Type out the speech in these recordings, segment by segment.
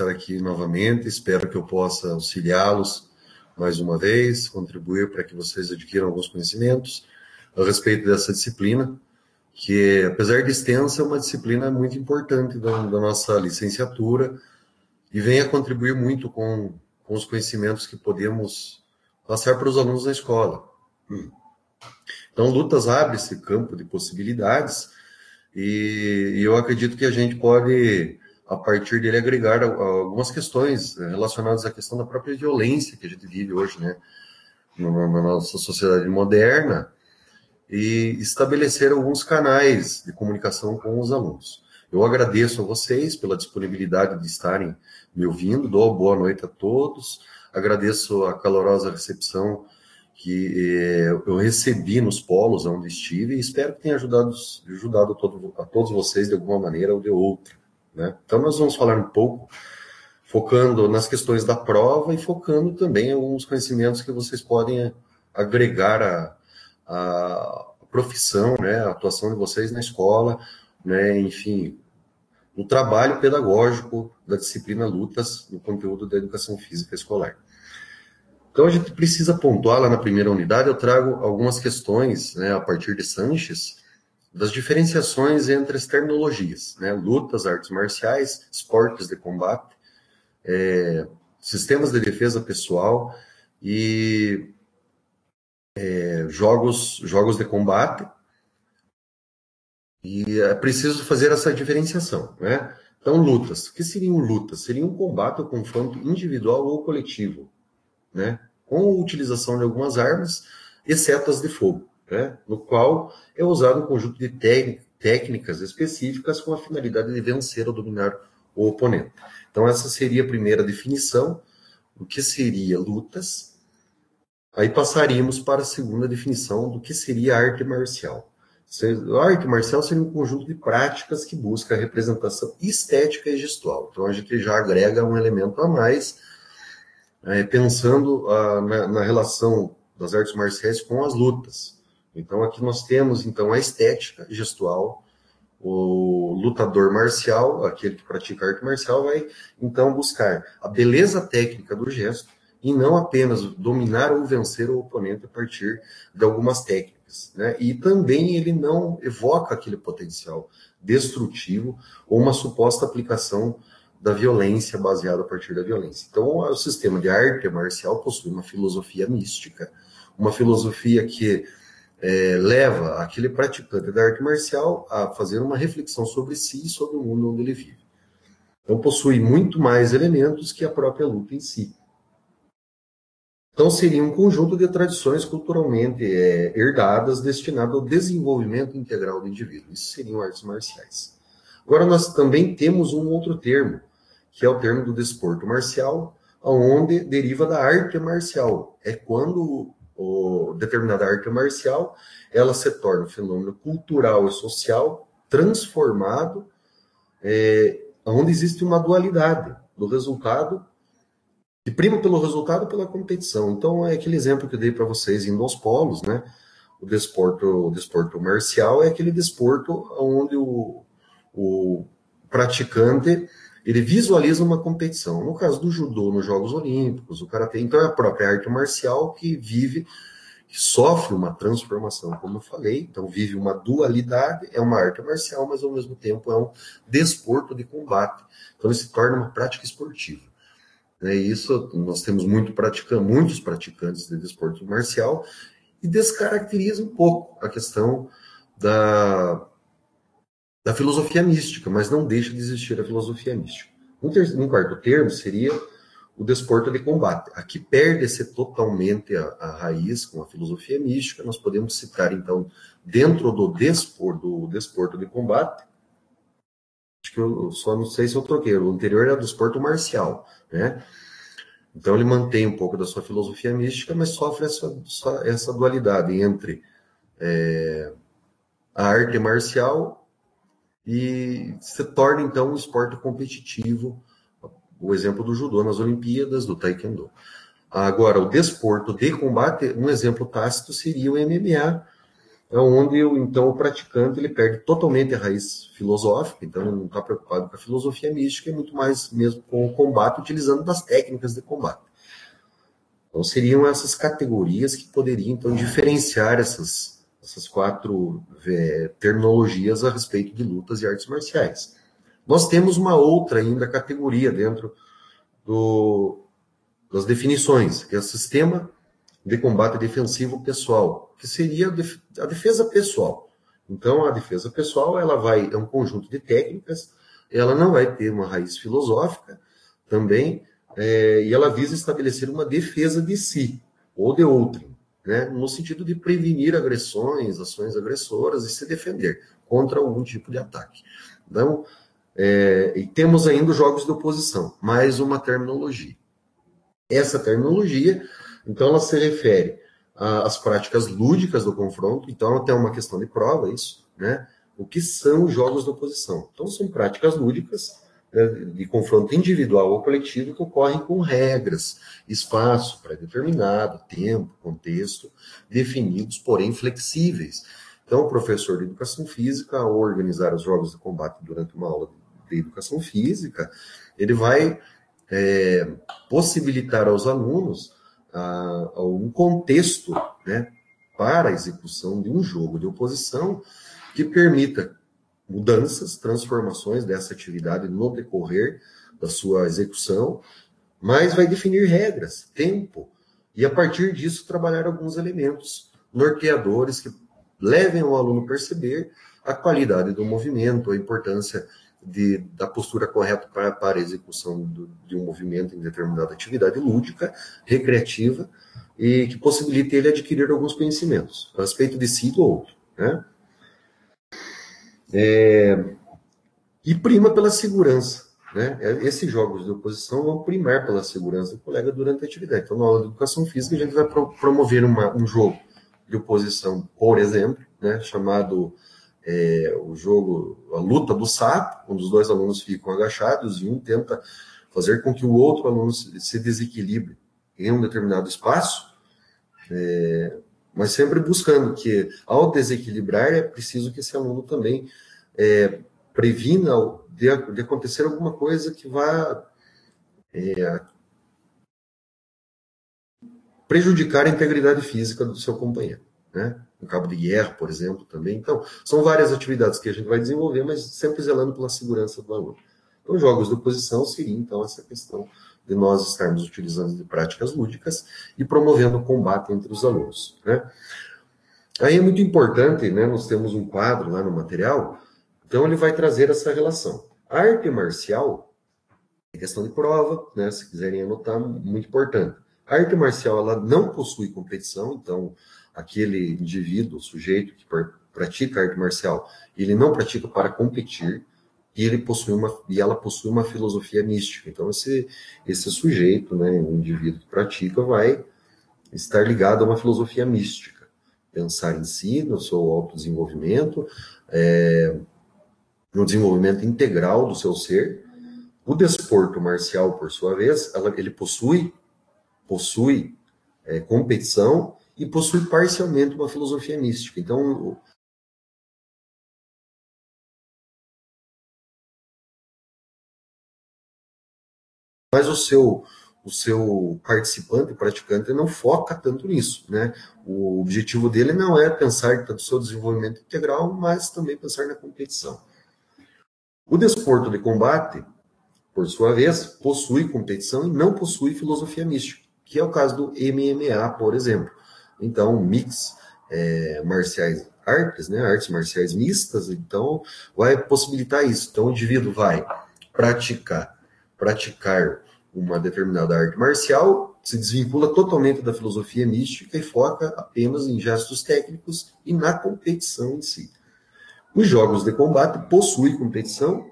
estar aqui novamente. Espero que eu possa auxiliá-los mais uma vez, contribuir para que vocês adquiram alguns conhecimentos a respeito dessa disciplina, que, apesar de extensa, é uma disciplina muito importante da nossa licenciatura e vem a contribuir muito com os conhecimentos que podemos passar para os alunos na escola. Então, Lutas abre esse campo de possibilidades e eu acredito que a gente pode, a partir dele, agregar algumas questões relacionadas à questão da própria violência que a gente vive hoje, né, na nossa sociedade moderna, e estabelecer alguns canais de comunicação com os alunos. Eu agradeço a vocês pela disponibilidade de estarem me ouvindo, dou boa noite a todos, agradeço a calorosa recepção que eu recebi nos polos onde estive e espero que tenha ajudado a todos vocês de alguma maneira ou de outra, né? Então nós vamos falar um pouco, focando nas questões da prova e focando também em alguns conhecimentos que vocês podem agregar a profissão, né, a atuação de vocês na escola, né, enfim, o trabalho pedagógico da disciplina Lutas no conteúdo da educação física escolar. Então a gente precisa pontuar lá na primeira unidade, eu trago algumas questões, né, a partir de Sanches, das diferenciações entre as terminologias, né, lutas, artes marciais, esportes de combate, sistemas de defesa pessoal e jogos de combate, e é preciso fazer essa diferenciação, né? Então, lutas. O que seriam lutas? Seria um combate ou confronto individual ou coletivo, né? Com a utilização de algumas armas, exceto as de fogo, né? No qual é usado um conjunto de técnicas específicas com a finalidade de vencer ou dominar o oponente. Então, essa seria a primeira definição, o que seria lutas. Aí passaríamos para a segunda definição do que seria arte marcial. A arte marcial seria um conjunto de práticas que busca a representação estética e gestual. Então a gente já agrega um elemento a mais, pensando na relação das artes marciais com as lutas. Então aqui nós temos então a estética gestual. O lutador marcial, aquele que pratica arte marcial, vai então buscar a beleza técnica do gesto e não apenas dominar ou vencer o oponente a partir de algumas técnicas, né? E também ele não evoca aquele potencial destrutivo ou uma suposta aplicação da violência baseada a partir da violência. Então, o sistema de arte marcial possui uma filosofia mística, uma filosofia que leva aquele praticante da arte marcial a fazer uma reflexão sobre si e sobre o mundo onde ele vive. Então, possui muito mais elementos que a própria luta em si. Então, seria um conjunto de tradições culturalmente herdadas destinado ao desenvolvimento integral do indivíduo. Isso seriam artes marciais. Agora, nós também temos um outro termo, que é o termo do desporto marcial, onde deriva da arte marcial. É quando determinada arte marcial ela se torna um fenômeno cultural e social transformado, onde existe uma dualidade do resultado, que prima pelo resultado e pela competição. Então, é aquele exemplo que eu dei para vocês indo aos polos, né? O desporto marcial é aquele desporto onde o praticante ele visualiza uma competição. No caso do judô, nos Jogos Olímpicos, o karatê, então é a própria arte marcial que sofre uma transformação, como eu falei, então vive uma dualidade, é uma arte marcial, mas ao mesmo tempo é um desporto de combate. Então ele se torna uma prática esportiva. Isso, nós temos muitos praticantes de desporto marcial e descaracteriza um pouco a questão da filosofia mística, mas não deixa de existir a filosofia mística. Um quarto termo seria o desporto de combate. Aqui perde-se totalmente a raiz com a filosofia mística. Nós podemos citar, então, dentro do desporto de combate, acho que eu só não sei se eu troquei, o anterior era do desporto marcial, né? Então ele mantém um pouco da sua filosofia mística, mas sofre essa dualidade entre a arte marcial e se torna, então, um esporte competitivo, o exemplo do judô nas Olimpíadas, do taekwondo. Agora, o desporto de combate, um exemplo tácito seria o MMA, é onde então o praticante ele perde totalmente a raiz filosófica, então ele não está preocupado com a filosofia mística, e muito mais mesmo com o combate, utilizando das técnicas de combate. Então seriam essas categorias que poderiam então diferenciar essas quatro terminologias a respeito de lutas e artes marciais. Nós temos uma outra ainda categoria dentro das definições, que é o sistema de combate defensivo pessoal, que seria a defesa pessoal. Então, a defesa pessoal é um conjunto de técnicas, ela não vai ter uma raiz filosófica também, e ela visa estabelecer uma defesa de si ou de outrem, né, no sentido de prevenir agressões, ações agressoras e se defender contra algum tipo de ataque. Então, e temos ainda os jogos de oposição, mais uma terminologia. Essa terminologia, então, ela se refere às práticas lúdicas do confronto, então até uma questão de prova isso, né? O que são os jogos de oposição? Então, são práticas lúdicas, né, de confronto individual ou coletivo que ocorrem com regras, espaço pré-determinado, tempo, contexto, definidos, porém flexíveis. Então, o professor de educação física, ao organizar os jogos de combate durante uma aula de educação física, ele vai possibilitar aos alunos um contexto, né, para a execução de um jogo de oposição que permita mudanças, transformações dessa atividade no decorrer da sua execução, mas vai definir regras, tempo, e a partir disso trabalhar alguns elementos norteadores que levem o aluno a perceber a qualidade do movimento, a importância da postura correta para a execução de um movimento em determinada atividade lúdica, recreativa, e que possibilite ele adquirir alguns conhecimentos a respeito de si e do outro, né? E prima pela segurança, né? Esses jogos de oposição vão primar pela segurança do colega durante a atividade. Então, na aula de educação física, a gente vai promover um jogo de oposição, por exemplo, né, chamado o jogo, a luta do sapo, onde os dois alunos ficam agachados e um tenta fazer com que o outro aluno se desequilibre em um determinado espaço, mas sempre buscando que, ao desequilibrar, é preciso que esse aluno também previna de acontecer alguma coisa que vá prejudicar a integridade física do seu companheiro, né? Um cabo de guerra, por exemplo, também. Então, são várias atividades que a gente vai desenvolver, mas sempre zelando pela segurança do aluno. Então, jogos de oposição seria, então, essa questão de nós estarmos utilizando de práticas lúdicas e promovendo o combate entre os alunos, né? Aí é muito importante, né? Nós temos um quadro lá no material, então ele vai trazer essa relação. A arte marcial é questão de prova, né? Se quiserem anotar, muito importante. A arte marcial, ela não possui competição, então aquele indivíduo, o sujeito que pratica arte marcial, ele não pratica para competir, e ela possui uma filosofia mística. Então esse sujeito, né, o indivíduo que pratica, vai estar ligado a uma filosofia mística, pensar em si, no seu autodesenvolvimento, no desenvolvimento integral do seu ser. O desporto marcial, por sua vez, ele possui competição e possui parcialmente uma filosofia mística. Então, mas o seu participante, o praticante, não foca tanto nisso, né? O objetivo dele não é pensar tanto no seu desenvolvimento integral, mas também pensar na competição. O desporto de combate, por sua vez, possui competição e não possui filosofia mística, que é o caso do MMA, por exemplo. Então, mix marciais artes, né, artes marciais mistas, então vai possibilitar isso. Então, o indivíduo vai praticar uma determinada arte marcial, se desvincula totalmente da filosofia mística e foca apenas em gestos técnicos e na competição em si. Os jogos de combate possuem competição,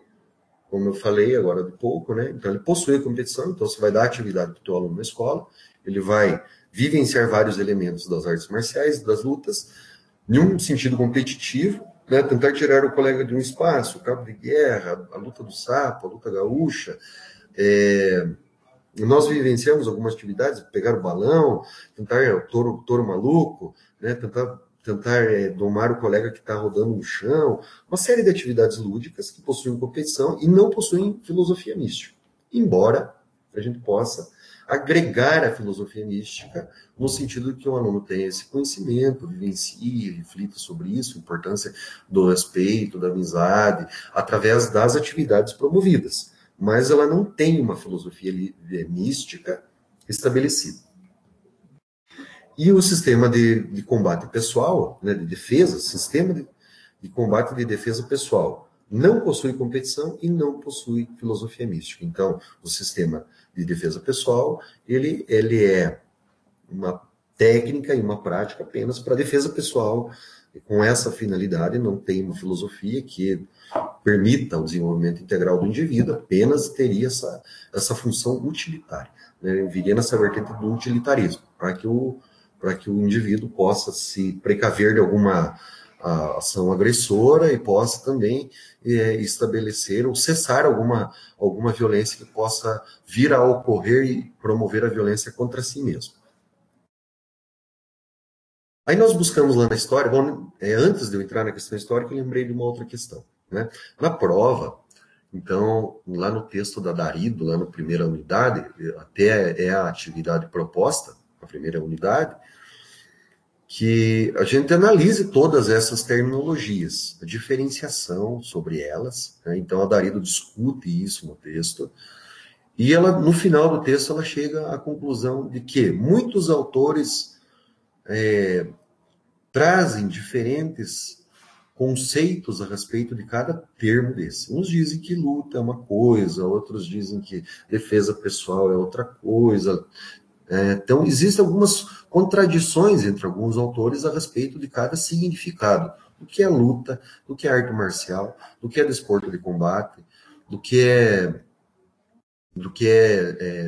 como eu falei agora de pouco, né? Então ele possui a competição, então você vai dar atividade para o teu aluno na escola, ele vai vivenciar vários elementos das artes marciais, das lutas, em um sentido competitivo, né? Tentar tirar o colega de um espaço, o cabo de guerra, a luta do sapo, a luta gaúcha. Nós vivenciamos algumas atividades, pegar o balão, tentar o touro maluco, né? tentar domar o colega que está rodando no chão, uma série de atividades lúdicas que possuem competição e não possuem filosofia mística. Embora a gente possa agregar a filosofia mística no sentido de que o aluno tenha esse conhecimento, vivencie, reflita sobre isso, a importância do respeito, da amizade, através das atividades promovidas. Mas ela não tem uma filosofia mística estabelecida. E o sistema de combate pessoal, né, de defesa, sistema de combate de defesa pessoal, não possui competição e não possui filosofia mística. Então, o sistema de defesa pessoal, ele é uma técnica e uma prática apenas para defesa pessoal, e com essa finalidade não tem uma filosofia que permita o desenvolvimento integral do indivíduo, apenas teria essa função utilitária, né? Viria nessa vertente do utilitarismo, para que o indivíduo possa se precaver de alguma ação agressora e possa também estabelecer ou cessar alguma violência que possa vir a ocorrer e promover a violência contra si mesmo. Aí nós buscamos lá na história, bom, antes de eu entrar na questão histórica, eu lembrei de uma outra questão, né? Na prova, então, lá no texto da Darido, lá na primeira unidade, até é a atividade proposta, a primeira unidade, que a gente analise todas essas terminologias, a diferenciação sobre elas, né? Então a Darido discute isso no texto, e ela, no final do texto, ela chega à conclusão de que muitos autores trazem diferentes conceitos a respeito de cada termo desse. Uns dizem que luta é uma coisa, outros dizem que defesa pessoal é outra coisa. Então, existem algumas contradições entre alguns autores a respeito de cada significado. Do que é luta, do que é arte marcial, do que é desporto de combate, do que é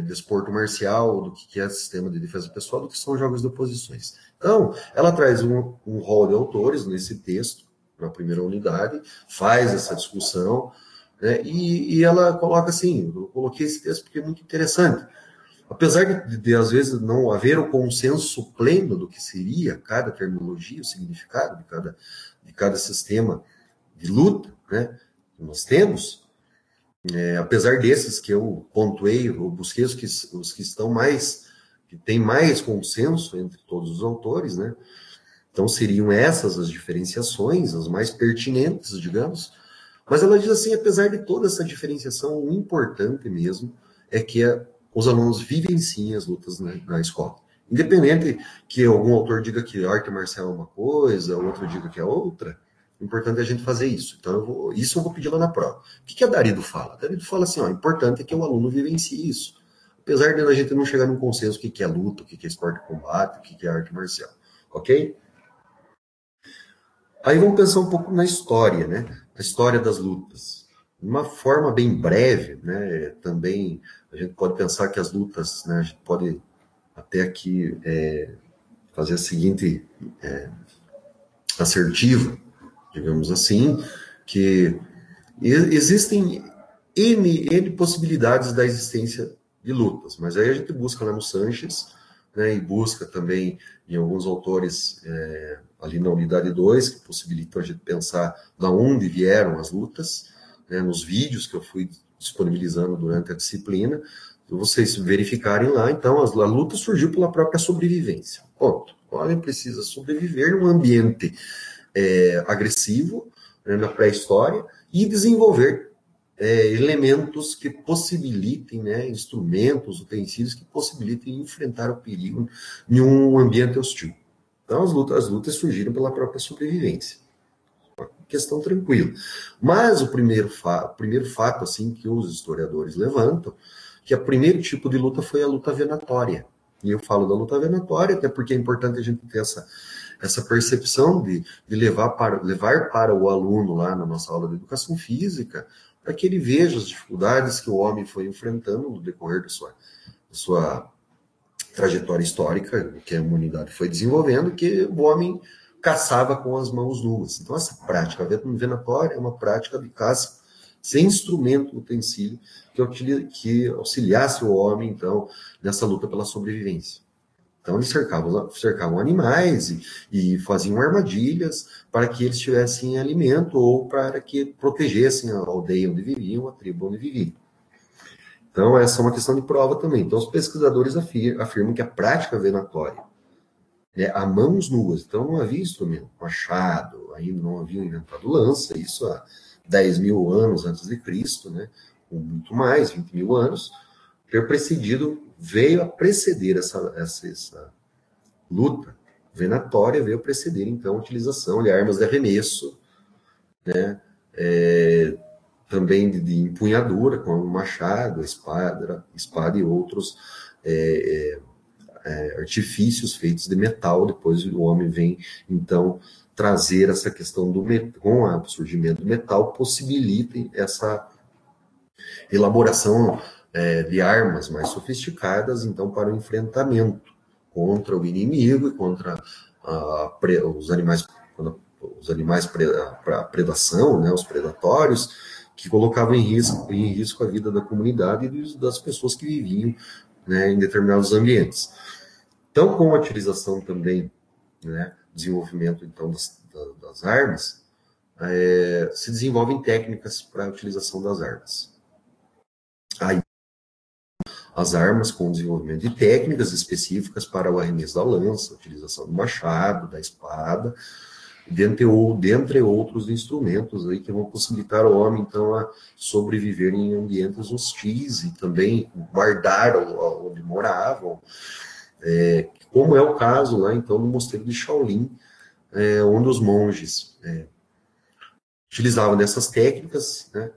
desporto marcial, do que é sistema de defesa pessoal, do que são jogos de oposições. Então, ela traz um rol de autores nesse texto, na primeira unidade, faz essa discussão, né, e ela coloca assim, eu coloquei esse texto porque é muito interessante. Apesar de às vezes não haver o consenso pleno do que seria cada terminologia, o significado de cada sistema de luta, né, que nós temos, apesar desses que eu pontuei, eu busquei os que estão que têm mais consenso entre todos os autores, né? Então seriam essas as diferenciações, as mais pertinentes, digamos. Mas ela diz assim, apesar de toda essa diferenciação, o importante mesmo é que os alunos vivenciem as lutas na escola. Independente que algum autor diga que arte marcial é uma coisa, outro diga que é outra, o importante é a gente fazer isso. Então, isso eu vou pedir lá na prova. O que a Darido fala? A Darido fala assim, ó, o importante é que o aluno vivencie isso. Apesar de a gente não chegar num consenso o que é luta, o que é esporte de combate, o que é arte marcial. Ok? Aí vamos pensar um pouco na história, né? A história das lutas. De uma forma bem breve, né? Também a gente pode pensar que as lutas, né? A gente pode até aqui fazer a seguinte assertiva, digamos assim, que existem N possibilidades da existência de lutas, mas aí a gente busca lá no Sanches, né, e busca também em alguns autores ali na unidade 2, que possibilitam a gente pensar da onde vieram as lutas, né, nos vídeos que eu fui disponibilizando durante a disciplina, se vocês verificarem lá, então a luta surgiu pela própria sobrevivência. Ponto. O homem precisa sobreviver num ambiente agressivo, né, na pré-história, e desenvolver elementos que possibilitem, né, instrumentos, utensílios que possibilitem enfrentar o perigo em um ambiente hostil. Então, as lutas surgiram pela própria sobrevivência. Uma questão tranquila. Mas o primeiro fato assim, que os historiadores levantam, que o primeiro tipo de luta foi a luta venatória. E eu falo da luta venatória, até porque é importante a gente ter essa percepção de levar para o aluno lá na nossa aula de educação física, para que ele veja as dificuldades que o homem foi enfrentando no decorrer da sua trajetória histórica, que a humanidade foi desenvolvendo, que o homem caçava com as mãos nuas. Então, essa prática venatória é uma prática de caça sem instrumento, utensílio, que auxiliasse o homem, então, nessa luta pela sobrevivência. Então eles cercavam animais e faziam armadilhas para que eles tivessem alimento ou para que protegessem a aldeia onde viviam, a tribo onde viviam. Então essa é uma questão de prova também. Então os pesquisadores afirmam que a prática venatória, né, a mãos nuas, então não havia instrumento, machado, ainda não haviam inventado lança, isso há 10 mil anos antes de Cristo, né, ou muito mais, 20 mil anos, ter precedido, veio a preceder essa luta venatória, veio a preceder, então, a utilização de armas de arremesso, né, também de empunhadura, como machado, espada e outros artifícios feitos de metal. Depois o homem vem, então, trazer essa questão do metal, com o surgimento do metal, possibilita essa elaboração de armas mais sofisticadas, então, para o enfrentamento contra o inimigo e contra os animais, para a predação, né, os predatórios, que colocavam em risco a vida da comunidade e das pessoas que viviam, né, em determinados ambientes. Então, com a utilização também, né, desenvolvimento então das armas, se desenvolvem técnicas para a utilização das armas. Aí, as armas com desenvolvimento de técnicas específicas para o arremesso da lança, a utilização do machado, da espada, dentre outros instrumentos aí que vão possibilitar ao homem, então, a sobreviver em ambientes hostis e também guardar onde moravam, como é o caso lá, então, no mosteiro de Shaolin, onde os monges utilizavam dessas técnicas, né,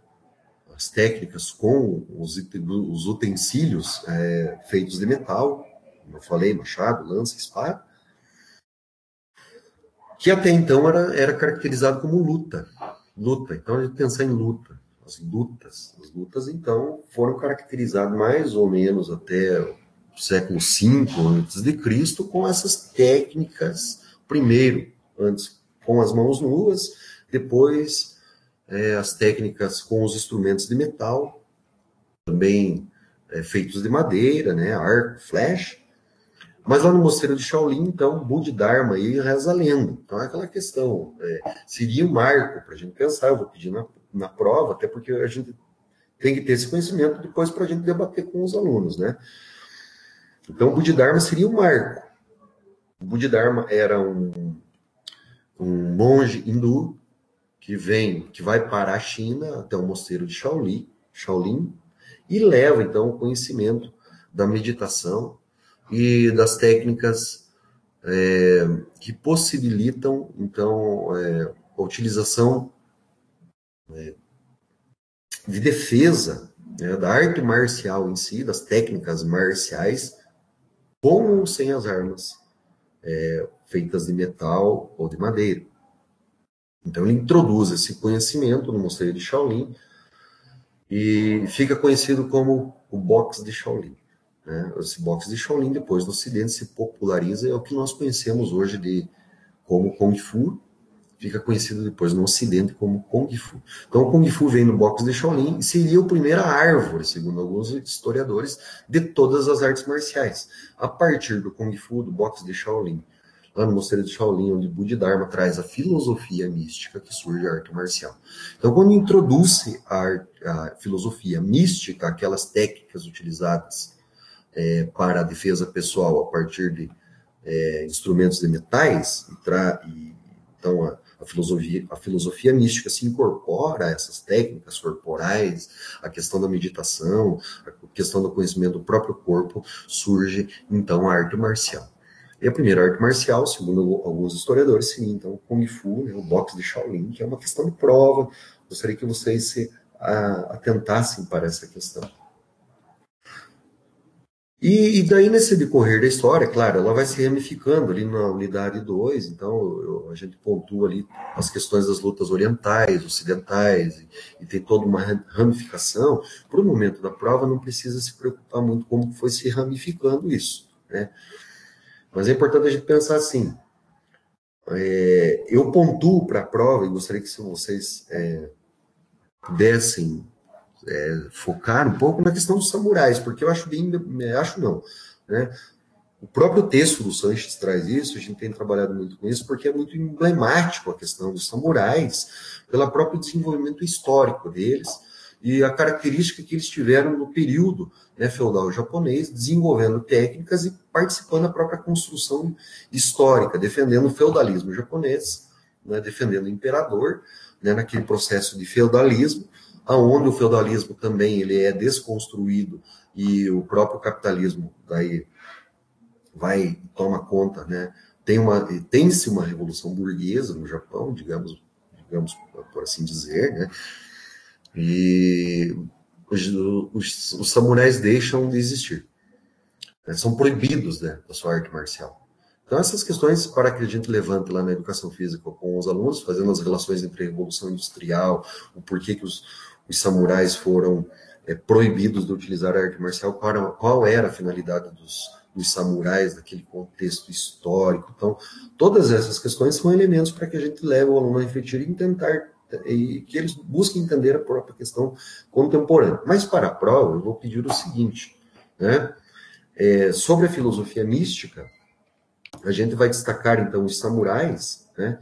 as técnicas com os utensílios feitos de metal, como eu falei, machado, lança, espada, que até então era caracterizado como luta. Então, a gente pensar em luta. As lutas, então, foram caracterizadas mais ou menos até o século V antes de Cristo com essas técnicas, primeiro, antes com as mãos nuas, depois as técnicas com os instrumentos de metal, também feitos de madeira, né, arco, flecha. Mas lá no mosteiro de Shaolin, então, Bodhidharma aí reza a lenda. Então é aquela questão, seria um marco para a gente pensar, eu vou pedir na prova, até porque a gente tem que ter esse conhecimento depois para a gente debater com os alunos, né? Então, o Bodhidharma seria um marco. O Bodhidharma era um monge hindu que vai para a China, até o mosteiro de Shaolin, e leva, então, o conhecimento da meditação e das técnicas que possibilitam, então, a utilização de defesa, né, da arte marcial em si, das técnicas marciais, com ou sem as armas feitas de metal ou de madeira. Então, ele introduz esse conhecimento no mosteiro de Shaolin e fica conhecido como o boxe de Shaolin. Né? Esse boxe de Shaolin, depois no Ocidente, se populariza, é o que nós conhecemos hoje como Kung Fu, fica conhecido depois no Ocidente como Kung Fu. Então, o Kung Fu vem no boxe de Shaolin e seria a primeira árvore, segundo alguns historiadores, de todas as artes marciais. A partir do Kung Fu, do boxe de Shaolin, lá no mosteiro de Shaolin, onde Bodhidharma traz a filosofia mística que surge a arte marcial. Então, quando introduz a filosofia mística, aquelas técnicas utilizadas para a defesa pessoal a partir de instrumentos de metais, então a filosofia mística se incorpora a essas técnicas corporais, a questão da meditação, a questão do conhecimento do próprio corpo, surge então a arte marcial. E a primeira arte marcial, segundo alguns historiadores, seria então o Kung Fu, né, o boxe de Shaolin, que é uma questão de prova. Gostaria que vocês se atentassem para essa questão. E daí, nesse decorrer da história, claro, ela vai se ramificando ali na unidade 2, então a gente pontua ali as questões das lutas orientais, ocidentais, e tem toda uma ramificação. Para o momento da prova, não precisa se preocupar muito como foi se ramificando isso, né? Mas é importante a gente pensar assim, eu pontuo para a prova, e gostaria que vocês pudessem focar um pouco na questão dos samurais, porque eu acho não, né? O próprio texto do Sanches traz isso, a gente tem trabalhado muito com isso, porque é muito emblemático a questão dos samurais, pelo próprio desenvolvimento histórico deles e a característica que eles tiveram no período, né, feudal japonês, desenvolvendo técnicas e participando da própria construção histórica, defendendo o feudalismo japonês, né, defendendo o imperador, né, naquele processo de feudalismo, aonde o feudalismo também ele é desconstruído e o próprio capitalismo daí vai e toma conta, né? Tem-se uma revolução burguesa no Japão, digamos por assim dizer, né? E os samurais deixam de existir, né? São proibidos, né, da sua arte marcial. Então essas questões para que a gente levante lá na educação física com os alunos, fazendo as relações entre a revolução industrial, o porquê que os samurais foram proibidos de utilizar a arte marcial, qual era a finalidade dos samurais naquele contexto histórico. Então, todas essas questões são elementos para que a gente leve o aluno a refletir e tentar, e que eles busquem entender a própria questão contemporânea. Mas para a prova, eu vou pedir o seguinte, né? Sobre a filosofia mística, a gente vai destacar, então, os samurais, né?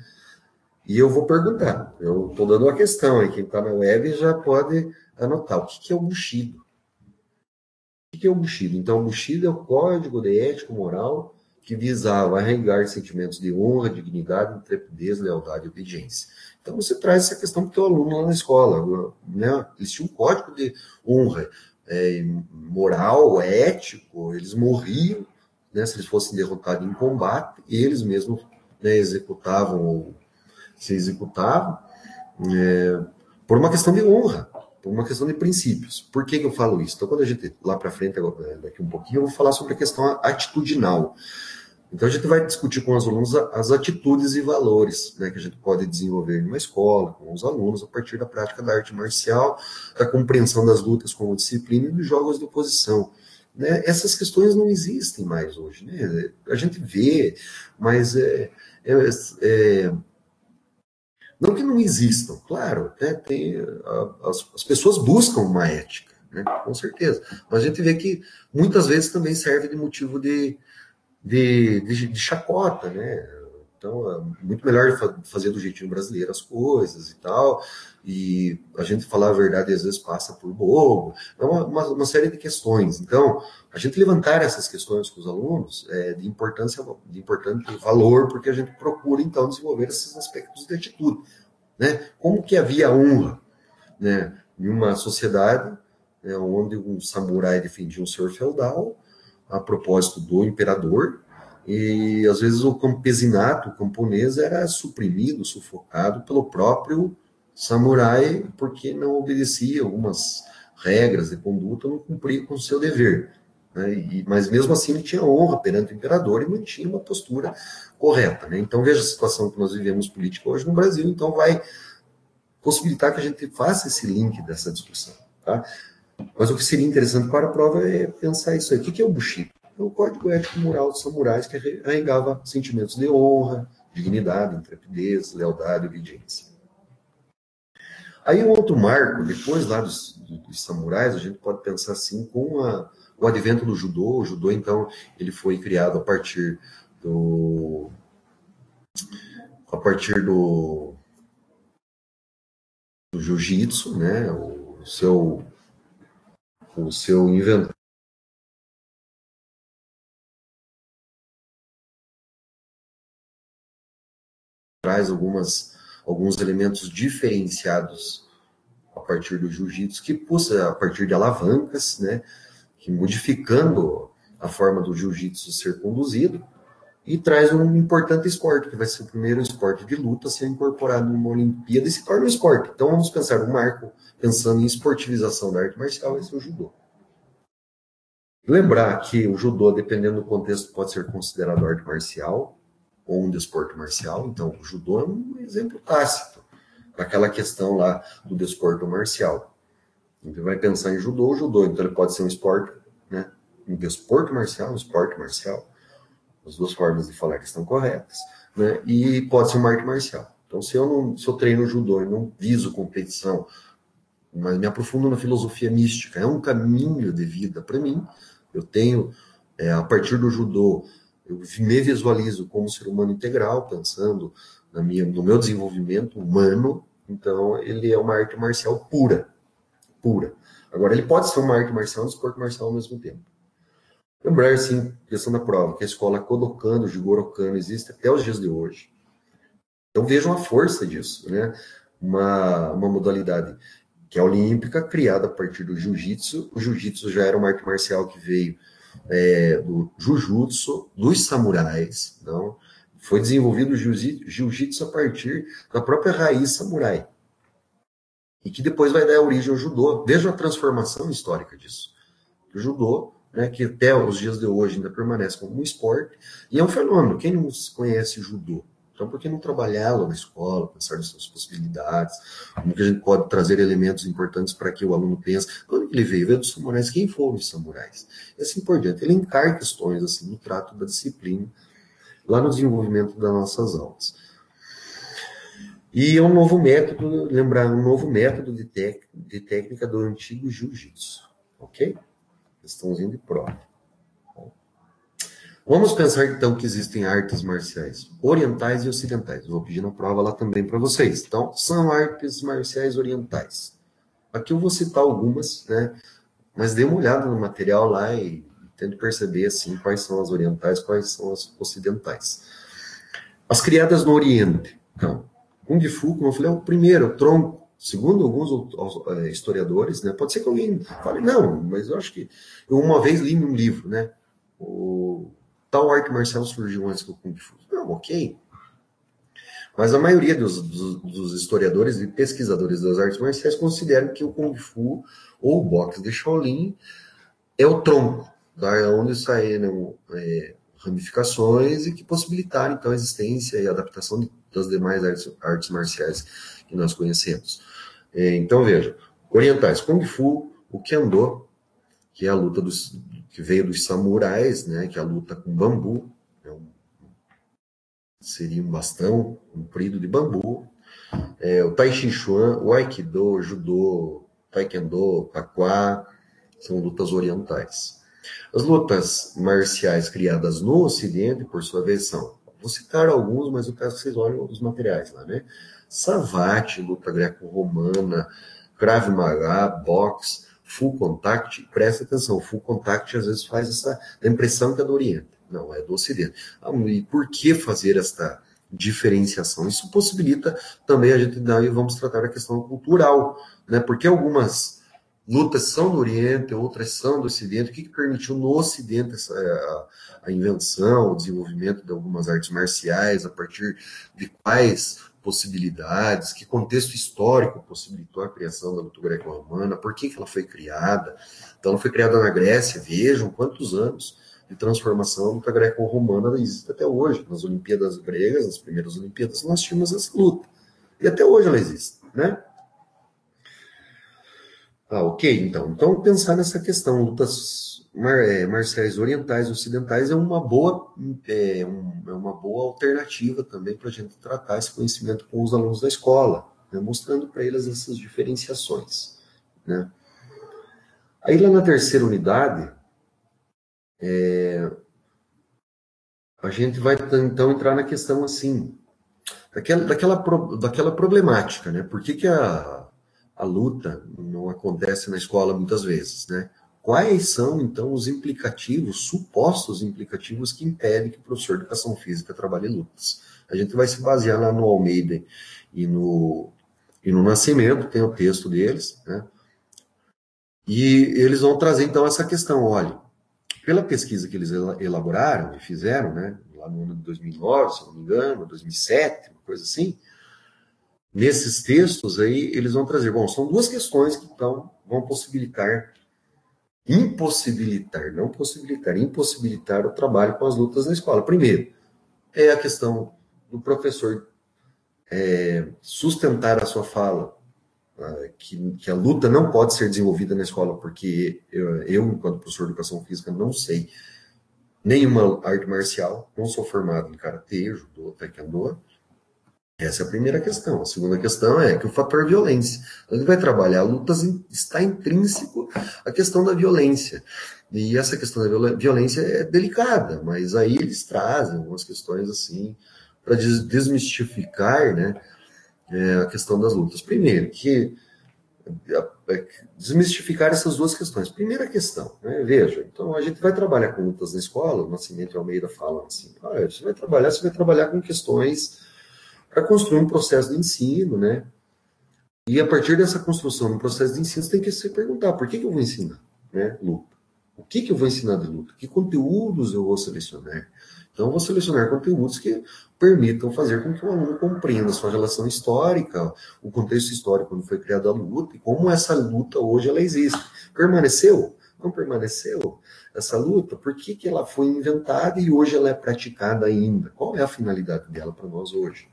E eu vou perguntar, eu estou dando uma questão aí, quem está na web já pode anotar, o que é o Bushido? O que é o Bushido? Então, o Bushido é o código de ética moral que visava arraigar sentimentos de honra, dignidade, intrepidez, lealdade e obediência. Então, você traz essa questão para o teu aluno lá na escola, né? Eles tinham um código de honra, moral, ético, eles morriam, né, se eles fossem derrotados em combate, e eles mesmos, né, executavam ou se executavam por uma questão de honra, por uma questão de princípios. Por que eu falo isso? Então, quando a gente, lá para frente, daqui um pouquinho, eu vou falar sobre a questão atitudinal. Então, a gente vai discutir com os alunos as atitudes e valores, né, que a gente pode desenvolver numa escola, com os alunos, a partir da prática da arte marcial, da compreensão das lutas como disciplina e dos jogos de oposição. Né? Essas questões não existem mais hoje. Né? A gente vê, mas não que não existam, claro, né, as pessoas buscam uma ética, né, com certeza, mas a gente vê que muitas vezes também serve de motivo de chacota, né? Então, é muito melhor fazer do jeitinho brasileiro as coisas e tal, e a gente falar a verdade às vezes passa por bobo, é uma série de questões. Então, a gente levantar essas questões com os alunos é de importante valor, porque a gente procura, então, desenvolver esses aspectos de atitude, né? Como que havia honra, né, em uma sociedade, né, onde um samurai defendia um senhor feudal, a propósito do imperador, e às vezes o campesinato, o camponês, era suprimido, sufocado pelo próprio samurai, porque não obedecia algumas regras de conduta, não cumpria com o seu dever. Né? Mas mesmo assim ele tinha honra perante o imperador e mantinha uma postura correta. Né? Então veja a situação que nós vivemos política hoje no Brasil, então vai possibilitar que a gente faça esse link dessa discussão. Tá? Mas o que seria interessante para a prova é pensar isso aí. O que é o Bushido? É o código ético moral dos samurais que arraigava sentimentos de honra, dignidade, intrepidez, lealdade e obediência. Aí um outro marco, depois lá dos samurais, a gente pode pensar assim com o advento do judô. O judô, então, ele foi criado a partir do jiu-jitsu, né? O seu inventor traz alguns elementos diferenciados a partir do jiu-jitsu, que puxa a partir de alavancas, né, que modificando a forma do jiu-jitsu ser conduzido, e traz um importante esporte, que vai ser o primeiro esporte de luta a ser incorporado numa Olimpíada e se torna um esporte. Então vamos pensar, um marco, pensando em esportivização da arte marcial, vai ser o judô. Lembrar que o judô, dependendo do contexto, pode ser considerado arte marcial ou um desporto marcial. Então, o judô é um exemplo tácito daquela questão lá do desporto marcial. Então, vai pensar em judô, então ele pode ser um esporte, né? Um desporto marcial, um esporte marcial. As duas formas de falar que estão corretas, né? E pode ser uma arte marcial. Então, se eu treino judô e não viso competição, mas me aprofundo na filosofia mística, é um caminho de vida para mim. Eu tenho A partir do judô, eu me visualizo como ser humano integral, pensando no meu desenvolvimento humano. Então, ele é uma arte marcial pura, pura. Agora, ele pode ser uma arte marcial e um esporte marcial ao mesmo tempo. Lembrar, sim, questão da prova, que a escola Kodokan, o Jigoro Kano, existe até os dias de hoje. Então, vejam a força disso, né? Uma modalidade que é olímpica, criada a partir do jiu-jitsu. O jiu-jitsu já era uma arte marcial que veio do jujutsu, dos samurais. Então, foi desenvolvido o jiu-jitsu a partir da própria raiz samurai. E que depois vai dar origem ao judô. Veja a transformação histórica disso. O judô, né, que até os dias de hoje ainda permanece como um esporte, e é um fenômeno. Quem não conhece judô? Então, por que não trabalhá-lo na escola, pensar nas suas possibilidades? Como que a gente pode trazer elementos importantes para que o aluno pense? Quando ele veio? Veio dos samurais. Quem foram os samurais? E assim por diante. Ele encara questões assim, no trato da disciplina, lá no desenvolvimento das nossas aulas. E é um novo método, lembrar, um novo método de técnica do antigo jiu-jitsu. Ok? Questãozinha de prova. Vamos pensar então que existem artes marciais orientais e ocidentais. Vou pedir na prova lá também para vocês. Então, são artes marciais orientais. Aqui eu vou citar algumas, né? Mas dê uma olhada no material lá e tente perceber assim quais são as orientais, quais são as ocidentais. As criadas no Oriente. Então, Kung Fu, como eu falei, é o primeiro, o tronco. Segundo alguns historiadores, né? Pode ser que alguém fale, não, mas eu acho que eu uma vez li num livro, né? O tal arte marcial surgiu antes do Kung Fu. Não, ok. Mas a maioria dos historiadores e pesquisadores das artes marciais consideram que o Kung Fu ou o boxe de Shaolin é o tronco, da onde saíram ramificações e que possibilitaram então a existência e a adaptação das demais artes marciais que nós conhecemos. Então veja, orientais, Kung Fu, o Kendo, que é a luta que veio dos samurais, né, que é a luta com bambu, seria um bastão comprido de bambu. O Tai Chi Chuan, o Aikido, o Judô, Taekwondo, Paquá, são lutas orientais. As lutas marciais criadas no Ocidente, por sua vez, são, vou citar alguns, mas eu quero que vocês olhem os materiais lá, né? Savate, luta greco-romana, Krav Maga, boxe, Full Contact, presta atenção, Full Contact às vezes faz essa impressão que é do Oriente. Não, é do Ocidente. E por que fazer esta diferenciação? Isso possibilita também a gente daí vamos tratar a questão cultural, né? Porque algumas lutas são do Oriente, outras são do Ocidente. O que permitiu no Ocidente a invenção, o desenvolvimento de algumas artes marciais, a partir de quais possibilidades, que contexto histórico possibilitou a criação da luta greco-romana, por que ela foi criada? Então, ela foi criada na Grécia, vejam quantos anos de transformação a luta greco-romana existe até hoje. Nas Olimpíadas gregas, nas primeiras Olimpíadas, nós tínhamos essa luta. E até hoje ela existe, né? Ok, então pensar nessa questão, lutas marciais orientais e ocidentais é uma boa, uma boa alternativa também para a gente tratar esse conhecimento com os alunos da escola, né, mostrando para eles essas diferenciações. Né? Aí lá na terceira unidade, a gente vai então entrar na questão assim, daquela problemática, né? Por que a luta não acontece na escola muitas vezes, né? Quais são, então, os implicativos, supostos implicativos que impedem que o professor de educação física trabalhe lutas? A gente vai se basear lá no Almeida e no Nascimento, tem o texto deles, né? E eles vão trazer, então, essa questão, olha, pela pesquisa que eles elaboraram e fizeram, né, lá no ano de 2009, se não me engano, 2007, uma coisa assim, nesses textos aí, eles vão trazer, bom, são duas questões que então vão impossibilitar o trabalho com as lutas na escola. Primeiro, é a questão do professor sustentar a sua fala, que a luta não pode ser desenvolvida na escola, porque eu, enquanto professor de educação física, não sei nenhuma arte marcial, não sou formado em karatê, judô, taekwondo, Essa é a primeira questão. A segunda questão é que o fator violência. A gente vai trabalhar lutas, está intrínseco a questão da violência. E essa questão da violência é delicada, mas aí eles trazem algumas questões assim para desmistificar, né, a questão das lutas. Primeiro, que desmistificar essas duas questões. Primeira questão, né, veja, então a gente vai trabalhar com lutas na escola, o Nascimento e Almeida falam assim, você vai trabalhar com questões para construir um processo de ensino, né? E a partir dessa construção do processo de ensino, você tem que se perguntar, por que eu vou ensinar, né, luta? O que eu vou ensinar de luta? Que conteúdos eu vou selecionar? Então, eu vou selecionar conteúdos que permitam fazer com que o aluno compreenda a sua relação histórica, o contexto histórico quando foi criada a luta e como essa luta hoje ela existe. Permaneceu? Não permaneceu? Essa luta, por que ela foi inventada e hoje ela é praticada ainda? Qual é a finalidade dela para nós hoje?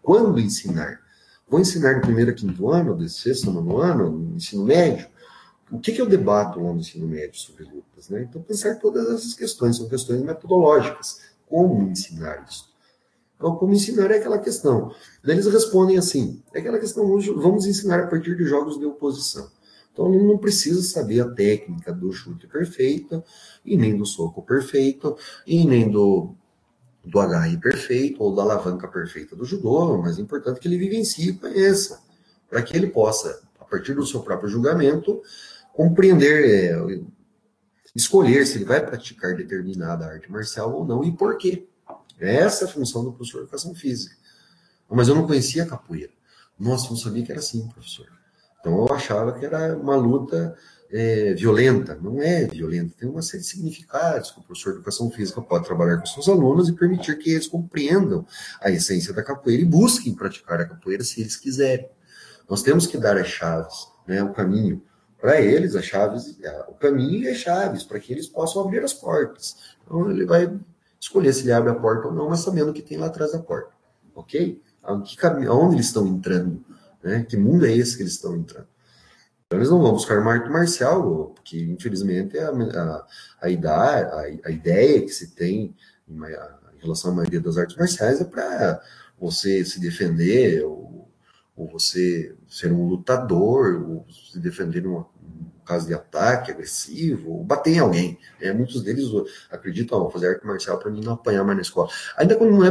Quando ensinar? Vou ensinar no primeiro a quinto ano, do sexto, nono ano, no ensino médio? O que eu debato lá no ensino médio sobre lutas, né? Então, pensar todas essas questões, são questões metodológicas. Como ensinar isso? Então, como ensinar é aquela questão. Daí eles respondem assim, é aquela questão, vamos ensinar a partir de jogos de oposição. Então, o aluno não precisa saber a técnica do chute perfeito, e nem do soco perfeito, e nem do agarre perfeito ou da alavanca perfeita do judô, mas é importante que ele vivencie e conheça, para que ele possa, a partir do seu próprio julgamento, compreender, escolher se ele vai praticar determinada arte marcial ou não e por quê. Essa é a função do professor de educação física. Mas eu não conhecia a capoeira. Nossa, não sabia que era assim, professor. Então eu achava que era uma luta violenta. Não é violenta, tem uma série de significados que o professor de educação física pode trabalhar com seus alunos e permitir que eles compreendam a essência da capoeira e busquem praticar a capoeira se eles quiserem. Nós temos que dar as chaves, né, o caminho para eles, as chaves, o caminho e as chaves, para que eles possam abrir as portas. Então ele vai escolher se ele abre a porta ou não, mas sabendo o que tem lá atrás da porta. Ok? Aonde eles estão entrando? Né? Que mundo é esse que eles estão entrando? Então, eles não vão buscar uma arte marcial, porque, infelizmente, a ideia que se tem em relação à maioria das artes marciais é para você se defender, ou você ser um lutador, ou se defender num caso de ataque agressivo, ou bater em alguém. Muitos deles acreditam, fazer arte marcial para mim não apanhar mais na escola. Ainda quando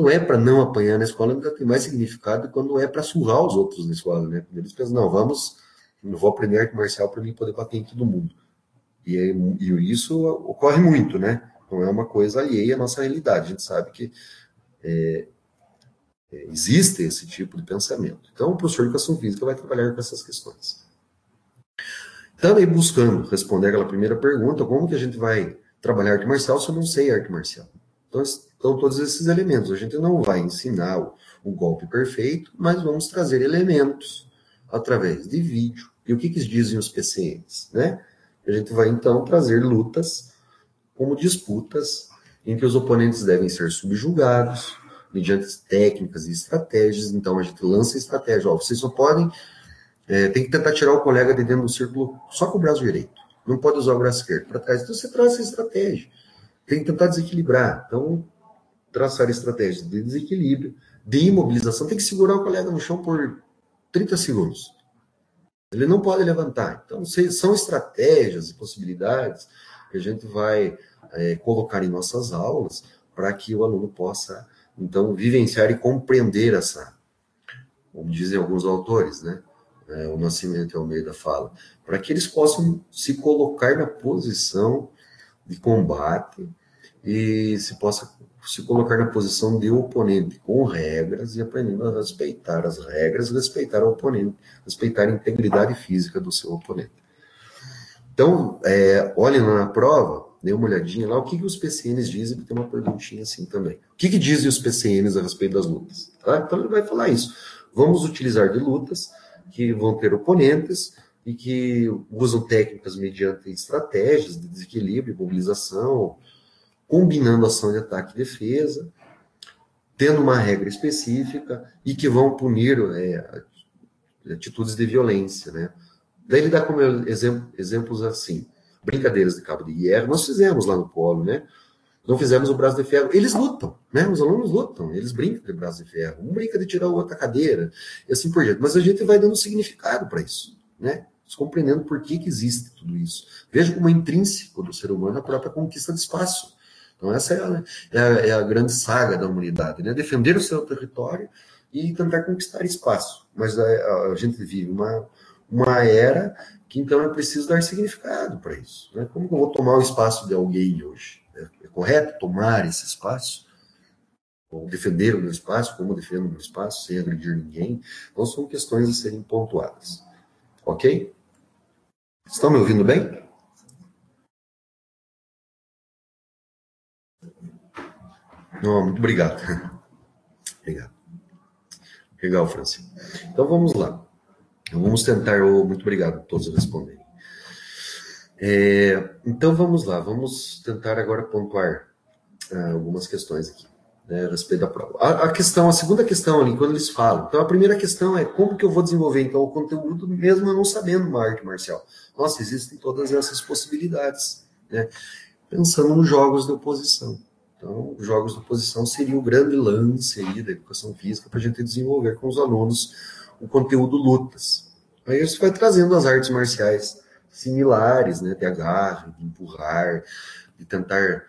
é para não apanhar na escola, ainda tem mais significado quando é para surrar os outros na escola, né? Eles pensam, não vou aprender arte marcial para mim poder bater em todo mundo. E isso ocorre muito, né? Não é uma coisa alheia à nossa realidade. A gente sabe que existe esse tipo de pensamento. Então, o professor de educação física vai trabalhar com essas questões. Também buscando responder aquela primeira pergunta, como que a gente vai trabalhar arte marcial se eu não sei arte marcial? Então, estão todos esses elementos. A gente não vai ensinar o golpe perfeito, mas vamos trazer elementos através de vídeo. E o que dizem os PCNs, né? A gente vai, então, trazer lutas como disputas em que os oponentes devem ser subjugados mediante técnicas e estratégias. Então, a gente lança a estratégia. Vocês só podem... tem que tentar tirar o colega de dentro do círculo só com o braço direito. Não pode usar o braço esquerdo para trás. Então, você traz essa estratégia. Tem que tentar desequilibrar. Então, traçar estratégias de desequilíbrio, de imobilização. Tem que segurar o colega no chão por 30 segundos. Ele não pode levantar. Então, são estratégias e possibilidades que a gente vai colocar em nossas aulas para que o aluno possa, então, vivenciar e compreender essa, como dizem alguns autores, né? O Nascimento e Almeida fala, para que eles possam se colocar na posição de combate e se possa se colocar na posição de oponente com regras e aprendendo a respeitar as regras, respeitar o oponente, respeitar a integridade física do seu oponente. Então, olhem na prova, dê uma olhadinha lá, o que os PCNs dizem, porque tem uma perguntinha assim também. O que dizem os PCNs a respeito das lutas? Tá? Então, ele vai falar isso. Vamos utilizar de lutas que vão ter oponentes e que usam técnicas mediante estratégias de desequilíbrio, mobilização, combinando ação de ataque e defesa, tendo uma regra específica e que vão punir atitudes de violência, né? Daí ele dá como exemplos assim, brincadeiras de cabo de guerra, nós fizemos lá no polo, né? Não fizemos o braço de ferro. Eles lutam, né? Os alunos lutam, eles brincam de braço de ferro. Um brinca de tirar o outro da cadeira, e assim por diante. Mas a gente vai dando significado para isso, né? Compreendendo por que existe tudo isso. Veja como é intrínseco do ser humano a própria conquista de espaço. Então, essa é a grande saga da humanidade, né? Defender o seu território e tentar conquistar espaço. Mas a gente vive uma era que, então, é preciso dar significado para isso. Né? Como que eu vou tomar o espaço de alguém hoje? É correto tomar esse espaço? Ou defender o meu espaço? Como eu defendo o meu espaço sem agredir ninguém? Então, são questões a serem pontuadas. Ok? Estão me ouvindo bem? Não, muito obrigado. Obrigado. Legal, Franci. Então vamos lá. Vamos tentar. Muito obrigado a todos responderem. Então vamos lá. Vamos tentar agora pontuar algumas questões aqui, né, a respeito da prova. A segunda questão ali, quando eles falam. Então a primeira questão é como que eu vou desenvolver então o conteúdo mesmo eu não sabendo uma arte marcial. Nossa, existem todas essas possibilidades, né? Pensando nos jogos de oposição. Então, os jogos de oposição seria o grande lance aí da educação física para a gente desenvolver com os alunos o conteúdo lutas. Aí você vai trazendo as artes marciais similares, né, de agarre, de empurrar, de tentar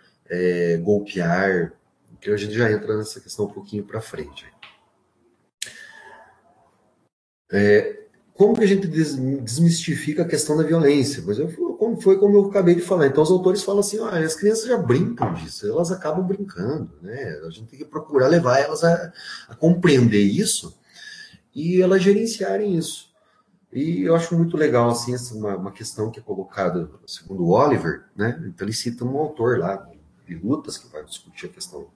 golpear, que a gente já entra nessa questão um pouquinho para frente. Como que a gente desmistifica a questão da violência? Pois como eu acabei de falar. Então, os autores falam assim: as crianças já brincam disso, elas acabam brincando, né? A gente tem que procurar levar elas a compreender isso e elas gerenciarem isso. E eu acho muito legal, assim, uma questão que é colocada, segundo o Oliver, né? Então, ele cita um autor lá, de lutas, que vai discutir a questão,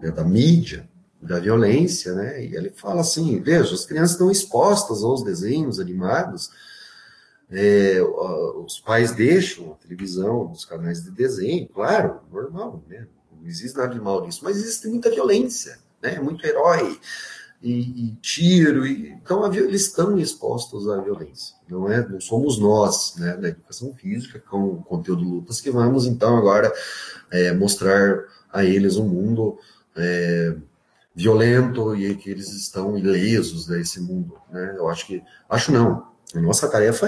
né, da mídia, da violência, né? E ele fala assim: veja, as crianças estão expostas aos desenhos animados, os pais deixam a televisão, os canais de desenho, claro, normal, né? Não existe nada de mal nisso, mas existe muita violência, né? Muito herói e tiro, então eles estão expostos à violência. Não somos nós, né, da educação física, com o conteúdo lutas, que vamos então agora mostrar a eles um mundo violento e que eles estão ilesos desse mundo, né? Acho não. A nossa tarefa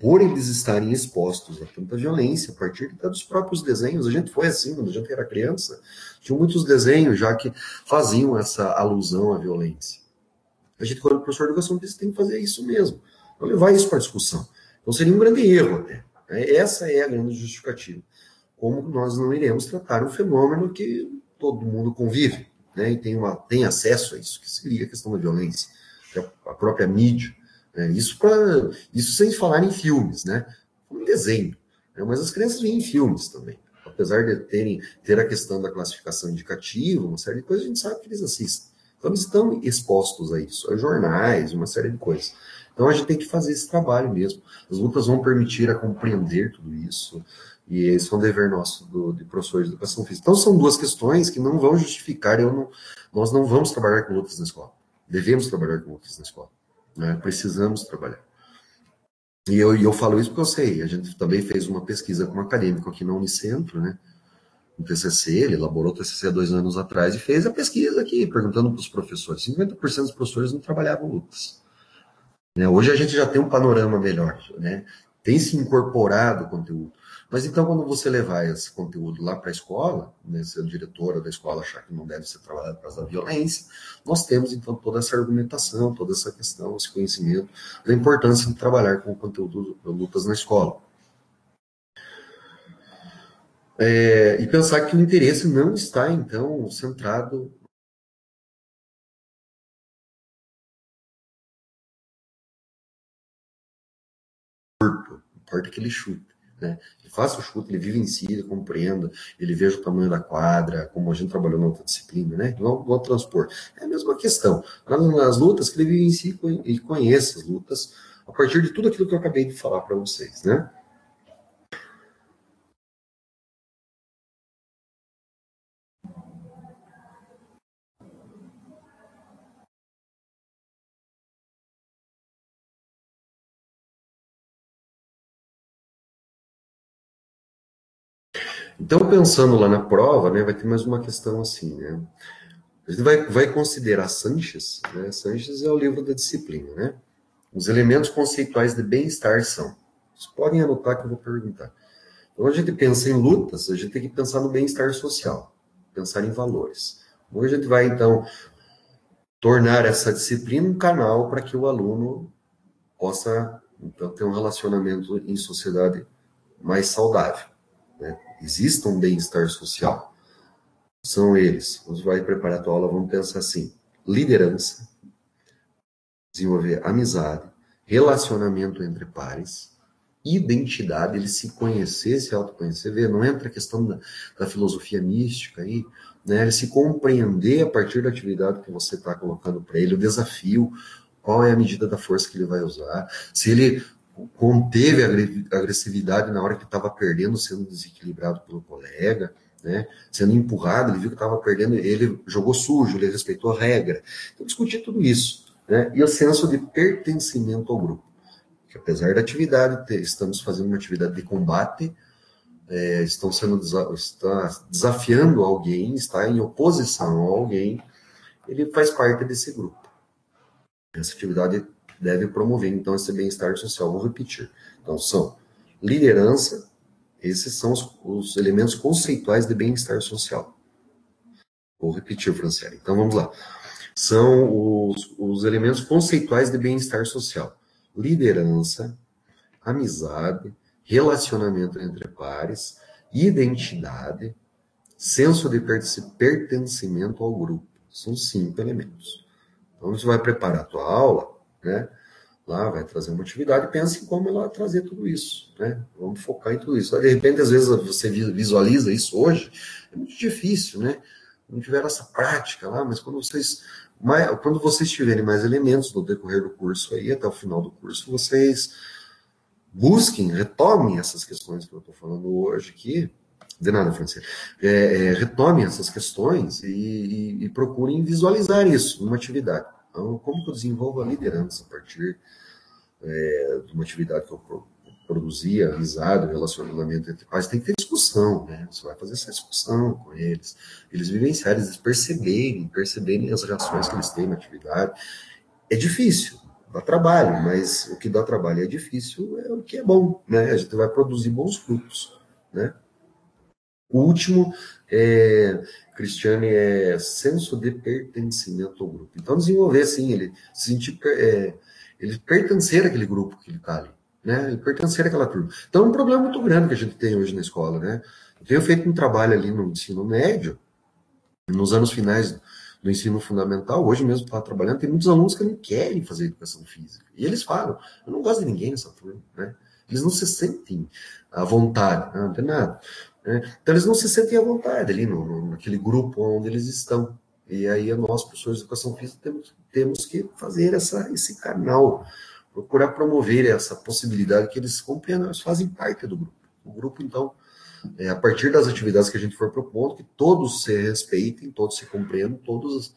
por eles estarem expostos a tanta violência, a partir dos próprios desenhos. A gente foi assim, quando a gente era criança, tinha muitos desenhos já que faziam essa alusão à violência. A gente, quando professor de educação física, tem que fazer isso mesmo, não levar isso para discussão. Então seria um grande erro até. Essa é a grande justificativa. Como nós não iremos tratar um fenômeno que todo mundo convive, né, e tem acesso a isso, que seria a questão da violência, a própria mídia. Isso sem falar em filmes, né? Um desenho. Né? Mas as crianças veem filmes também. Apesar de ter a questão da classificação indicativa, uma série de coisas, a gente sabe que eles assistem. Então eles estão expostos a isso, a jornais, uma série de coisas. Então a gente tem que fazer esse trabalho mesmo. As lutas vão permitir a compreender tudo isso, e esse é um dever nosso de professores de educação física. Então são duas questões que não vão justificar, nós não vamos trabalhar com lutas na escola. Devemos trabalhar com lutas na escola. Né? Precisamos trabalhar. E eu falo isso porque eu sei, a gente também fez uma pesquisa com um acadêmico aqui na Unicentro, né? Um TCC, ele elaborou o TCC há 2 anos atrás e fez a pesquisa aqui, perguntando para os professores. 50% dos professores não trabalhavam lutas. Né? Hoje a gente já tem um panorama melhor, né? Tem se incorporado o conteúdo. Mas então, quando você levar esse conteúdo lá para a escola, né, se a diretora da escola achar que não deve ser trabalhado por causa da violência, nós temos então toda essa argumentação, toda essa questão, esse conhecimento da importância de trabalhar com o conteúdo de lutas na escola. E pensar que o interesse não está, então, centrado no importa que ele chute. Né? Ele faça o chute, ele vive em si, ele compreenda, ele veja o tamanho da quadra, como a gente trabalhou na outra disciplina, né? Vamos transpor. É a mesma questão. Nas lutas, que ele vive em si e conheça as lutas a partir de tudo aquilo que eu acabei de falar para vocês, né? Então, pensando lá na prova, né, vai ter mais uma questão assim, né? A gente vai considerar Sanches, né? Sanches é o livro da disciplina, né? Os elementos conceituais de bem-estar são. Vocês podem anotar que eu vou perguntar. Então, a gente pensa em lutas, a gente tem que pensar no bem-estar social, pensar em valores. Hoje a gente vai, então, tornar essa disciplina um canal para que o aluno possa, então, ter um relacionamento em sociedade mais saudável, né? Exista um bem-estar social. São eles. Você vai preparar a tua aula, vamos pensar assim: liderança, desenvolver amizade, relacionamento entre pares, identidade, ele se conhecer, se autoconhecer, ver, não entra a questão da filosofia mística aí, né? Ele se compreender a partir da atividade que você está colocando para ele, o desafio, qual é a medida da força que ele vai usar, se ele conteve a agressividade na hora que estava perdendo, sendo desequilibrado pelo colega, né? Sendo empurrado, ele viu que estava perdendo, ele jogou sujo, ele respeitou a regra. Então, discutir tudo isso, né? E o senso de pertencimento ao grupo. Que apesar da atividade, estamos fazendo uma atividade de combate, está desafiando alguém, está em oposição a alguém, ele faz parte desse grupo. Essa atividade deve promover, então, esse bem-estar social. Vou repetir. Então, são liderança, esses são os elementos conceituais de bem-estar social. Vou repetir, Franciele. Então, vamos lá. São os elementos conceituais de bem-estar social. Liderança, amizade, relacionamento entre pares, identidade, senso de pertencimento ao grupo. São 5 elementos. Então, você vai preparar a tua aula, né? Lá vai trazer uma atividade, pensa em como ela vai trazer tudo isso, né? Vamos focar em tudo isso. De repente, às vezes, você visualiza isso hoje, é muito difícil, né? Não tiveram essa prática lá, mas quando vocês tiverem mais elementos no decorrer do curso aí, até o final do curso, vocês busquem, retomem essas questões que eu estou falando hoje aqui, de nada, Francine, retomem essas questões e procurem visualizar isso numa atividade. Então, como que eu desenvolvo a liderança a partir de uma atividade que eu produzia, amizade, relacionamento entre pais, tem que ter discussão, né? Você vai fazer essa discussão com eles vivenciarem, eles perceberem as reações que eles têm na atividade. É difícil, dá trabalho, mas o que dá trabalho e é difícil é o que é bom, né? A gente vai produzir bons frutos, né? O último, Cristiane, é senso de pertencimento ao grupo. Então, desenvolver, assim, ele se sentir, ele pertencer àquele grupo que ele está ali, né? Ele pertencer àquela turma. Então, é um problema muito grande que a gente tem hoje na escola, né? Eu tenho feito um trabalho ali no ensino médio, nos anos finais do ensino fundamental, hoje mesmo estava trabalhando, tem muitos alunos que não querem fazer educação física. E eles falam, eu não gosto de ninguém nessa turma, né? Eles não se sentem à vontade, não tem nada. Né? Então eles não se sentem à vontade ali naquele grupo onde eles estão. E aí nós, professores de educação física, temos que fazer esse canal, procurar promover essa possibilidade que eles compreendam, eles fazem parte do grupo. O grupo, então, a partir das atividades que a gente for propondo, que todos se respeitem, todos se compreendam, todos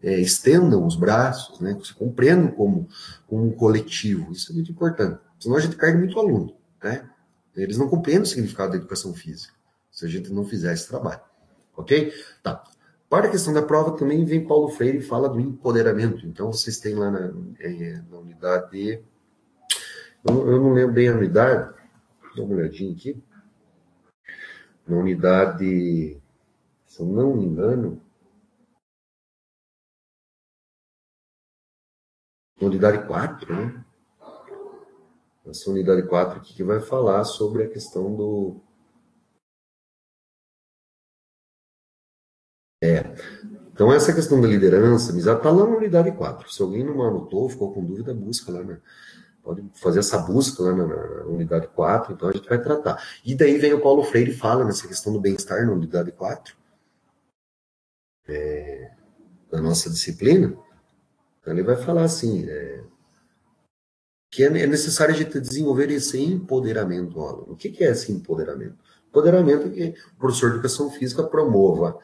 estendam os braços, né, que se compreendam como um coletivo. Isso é muito importante. Senão a gente perde muito aluno, né? Eles não compreendem o significado da educação física se a gente não fizer esse trabalho. Ok? Tá. Para a questão da prova também vem Paulo Freire e fala do empoderamento. Então vocês têm lá na unidade, eu não lembro bem a unidade, dá uma olhadinha aqui. Na unidade, se eu não me engano, na unidade 4, né? Essa unidade 4 aqui que vai falar sobre a questão do. Então, essa questão da liderança, amizade, está lá na unidade 4. Se alguém não anotou, ficou com dúvida, busca lá, né? Pode fazer essa busca lá na unidade 4, então a gente vai tratar. E daí vem o Paulo Freire e fala nessa questão do bem-estar na unidade 4, da nossa disciplina. Então, ele vai falar assim, que é necessário a gente desenvolver esse empoderamento do aluno. O que é esse empoderamento? Empoderamento é que o professor de educação física promova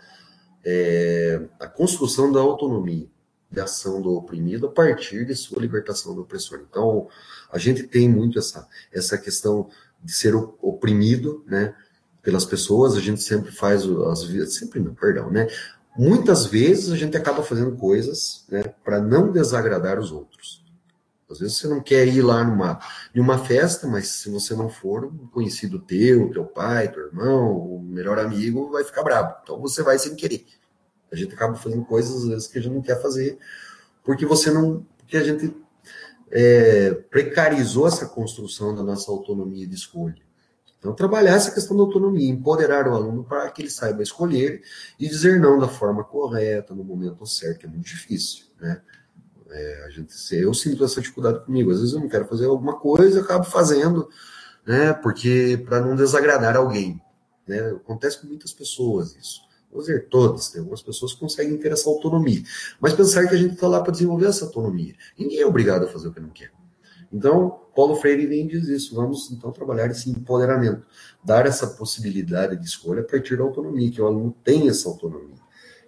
a construção da autonomia de ação do oprimido a partir de sua libertação do opressor. Então, a gente tem muito essa questão de ser oprimido, né? pelas pessoas, a gente sempre faz as vezes, sempre não, perdão, né? Muitas vezes a gente acaba fazendo coisas, né, para não desagradar os outros. Às vezes você não quer ir lá numa festa, mas se você não for, um conhecido teu pai, teu irmão, o melhor amigo vai ficar bravo. Então você vai sem querer. A gente acaba fazendo coisas às vezes que a gente não quer fazer, porque você não, porque a gente precarizou essa construção da nossa autonomia de escolha. Então, trabalhar essa questão da autonomia, empoderar o aluno para que ele saiba escolher e dizer não da forma correta, no momento certo, que é muito difícil, né? Eu sinto essa dificuldade comigo. Às vezes eu não quero fazer alguma coisa, eu acabo fazendo, né? Porque para não desagradar alguém, né? Acontece com muitas pessoas isso. Vou dizer todas, tem algumas pessoas que conseguem ter essa autonomia. Mas pensar que a gente está lá para desenvolver essa autonomia. Ninguém é obrigado a fazer o que não quer. Então, Paulo Freire vem e diz isso. Vamos, então, trabalhar esse empoderamento. Dar essa possibilidade de escolha a partir da autonomia, que o aluno tenha essa autonomia.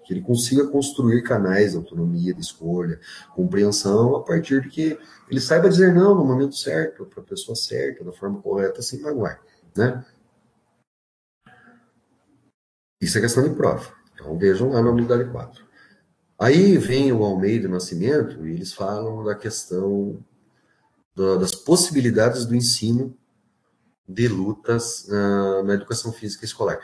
Que ele consiga construir canais de autonomia, de escolha, compreensão, a partir de que ele saiba dizer não no momento certo, para a pessoa certa, da forma correta, sem magoar. Né? Isso é questão de prova. Então, vejam lá na unidade 4. Aí vem o Almeida e o Nascimento e eles falam da questão das possibilidades do ensino de lutas na educação física escolar.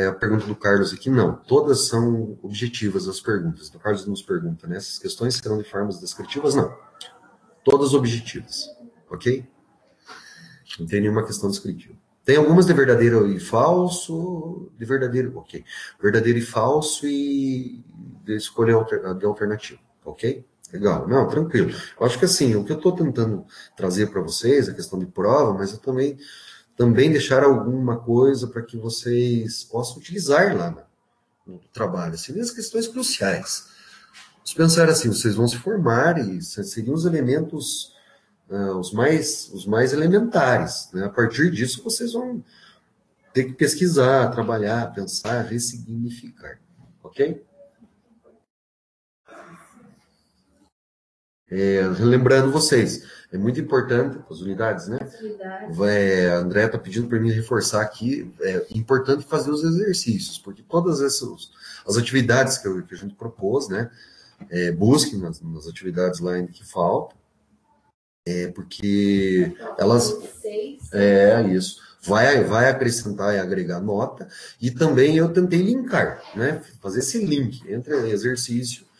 A pergunta do Carlos aqui, não. Todas são objetivas as perguntas. O Carlos nos pergunta, né? Essas questões serão de formas descritivas? Não. Todas objetivas. Ok? Não tem nenhuma questão descritiva. Tem algumas de verdadeiro e falso, de verdadeiro, ok. Verdadeiro e falso e de escolha de alternativa. Ok? Legal. Não, tranquilo. Eu acho que assim, o que eu estou tentando trazer para vocês, a questão de prova, mas eu também deixar alguma coisa para que vocês possam utilizar lá no trabalho. Assim, as questões cruciais. Se pensar assim, vocês vão se formar e seriam os elementos os mais elementares. Né? A partir disso, vocês vão ter que pesquisar, trabalhar, pensar, ressignificar. Ok? Lembrando vocês, é muito importante, as unidades, né? A André está pedindo para mim reforçar aqui, é importante fazer os exercícios, porque todas essas as atividades que a gente propôs, né? Busquem nas atividades lá ainda que faltam, porque elas. Isso. Vai acrescentar e agregar nota, e também eu tentei linkar, né? Fazer esse link entre exercício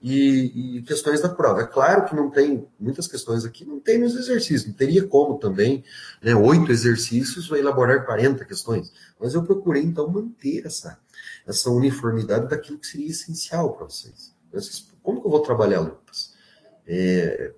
e questões da prova. É claro que não tem, muitas questões aqui não tem nos exercícios, não teria como também, né, 8 exercícios vai elaborar 40 questões, mas eu procurei então manter essa uniformidade daquilo que seria essencial para vocês. Como que eu vou trabalhar lutas?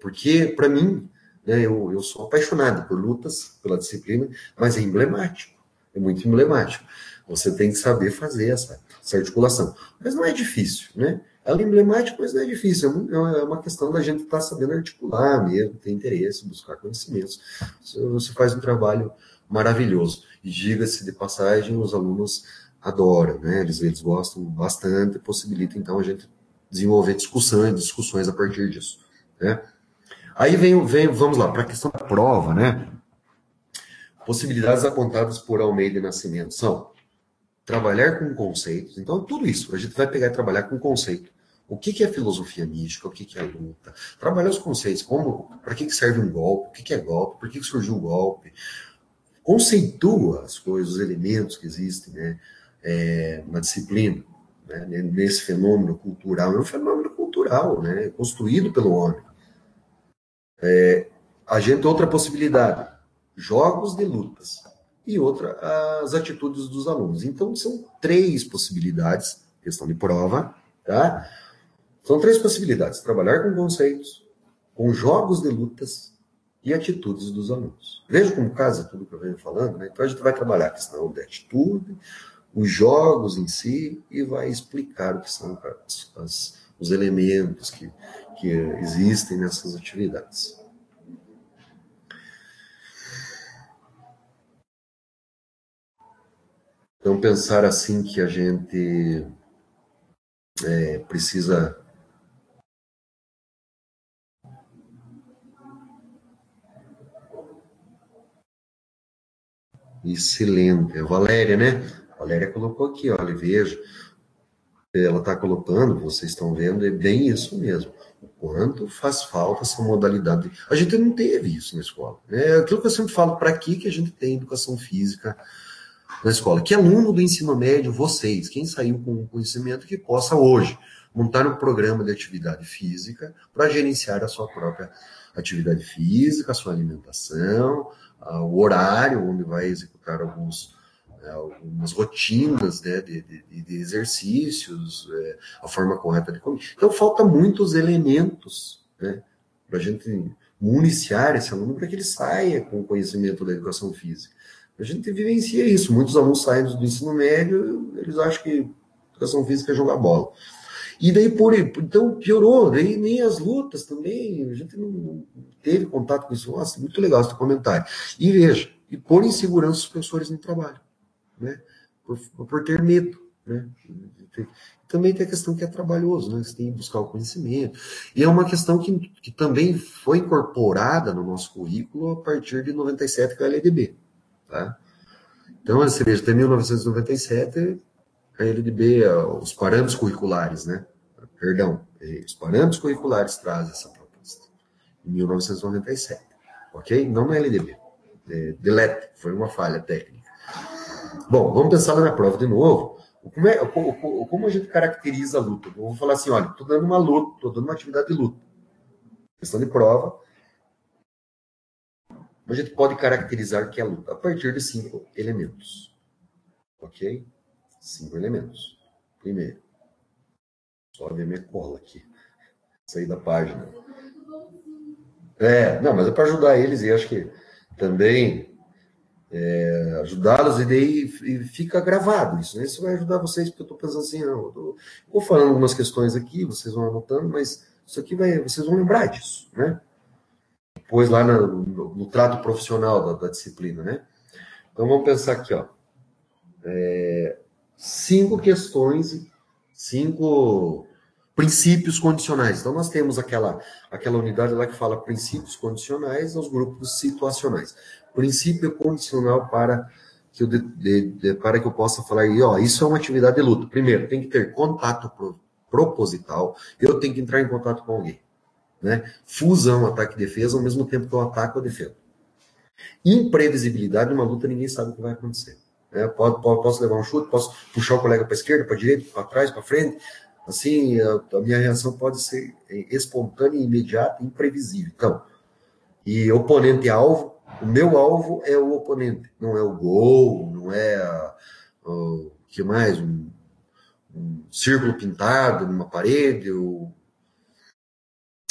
Porque, para mim, né, eu sou apaixonado por lutas, pela disciplina, mas é emblemático, é muito emblemático. Você tem que saber fazer essa articulação. Mas não é difícil, né? Ela é emblemática, mas não é difícil. É uma questão da gente estar sabendo articular mesmo, ter interesse, buscar conhecimentos. Você faz um trabalho maravilhoso. E diga-se de passagem, os alunos adoram, né? Eles gostam bastante, possibilita então a gente desenvolver discussões a partir disso. Né? Aí vamos lá, para a questão da prova, né? Possibilidades apontadas por Almeida e Nascimento são trabalhar com conceitos. Então, tudo isso, a gente vai pegar e trabalhar com conceito. O que é filosofia mística? O que é luta? Trabalhar os conceitos. Para que serve um golpe? O que é golpe? Por que surgiu o golpe? Conceitua as coisas, os elementos que existem, né? Na disciplina, né? Nesse fenômeno cultural. É um fenômeno cultural, né? Construído pelo homem. A gente outra possibilidade, jogos de lutas. E outra, as atitudes dos alunos. Então, são 3 possibilidades, questão de prova, tá? São 3 possibilidades: trabalhar com conceitos, com jogos de lutas e atitudes dos alunos. Veja como casa tudo que eu venho falando, né? Então, a gente vai trabalhar a questão da atitude, os jogos em si, e vai explicar o que são os elementos que existem nessas atividades. Então, pensar assim que a gente precisa. Excelente. A Valéria, né? A Valéria colocou aqui, olha, veja. Ela está colocando, vocês estão vendo, é bem isso mesmo. O quanto faz falta essa modalidade. A gente não teve isso na escola. É aquilo que eu sempre falo, para que a gente tem educação física na escola? Que aluno do ensino médio, vocês, quem saiu com conhecimento, que possa hoje montar um programa de atividade física para gerenciar a sua própria atividade física, a sua alimentação, o horário onde vai executar algumas rotinas, né, de exercícios, a forma correta de comer. Então, falta muitos elementos, né, para a gente municiar esse aluno para que ele saia com o conhecimento da educação física. A gente vivencia isso. Muitos alunos saem do ensino médio, eles acham que educação física é jogar bola. E daí, então, piorou. Daí nem as lutas também, a gente não teve contato com isso. Nossa, muito legal esse comentário. E veja, e pôr em segurança os professores no trabalho, né? Por ter medo, né? Também tem a questão que é trabalhoso, né? Você tem que buscar o conhecimento. E é uma questão que também foi incorporada no nosso currículo a partir de 97, com a LDB. Tá? Então, você veja, até 1997, a LDB, os parâmetros curriculares, né? Perdão, os parâmetros curriculares trazem essa proposta. Em 1997, ok? Não na LDB. Delete, foi uma falha técnica. Bom, vamos pensar na prova de novo. Como a gente caracteriza a luta? Eu vou falar assim, olha, estou dando uma luta, estou dando uma atividade de luta. Questão de prova, a gente pode caracterizar que é a luta a partir de 5 elementos. Ok? 5 elementos. Primeiro, só ver minha cola aqui. Sair da página. Não, mas é para ajudar eles e acho que também ajudá-los e daí fica gravado isso, né? Isso vai ajudar vocês, porque eu estou pensando assim, eu vou falando algumas questões aqui, vocês vão anotando, mas isso aqui vocês vão lembrar disso, né? Depois lá no trato profissional da disciplina, né? Então vamos pensar aqui, ó. 5 questões, 5 princípios condicionais. Então, nós temos aquela unidade lá que fala princípios condicionais aos grupos situacionais. Princípio condicional para que eu possa falar aí, ó, isso é uma atividade de luta. Primeiro, tem que ter contato proposital, eu tenho que entrar em contato com alguém. Né? Fusão, ataque e defesa, ao mesmo tempo que eu ataco ou defendo. Imprevisibilidade numa luta, ninguém sabe o que vai acontecer. Posso levar um chute, posso puxar o colega para a esquerda, para a direita, para trás, para frente. Assim, a minha reação pode ser espontânea, imediata, imprevisível. Então, e oponente e alvo, o meu alvo é o oponente, não é o gol, não é o que mais? Um círculo pintado numa parede, ou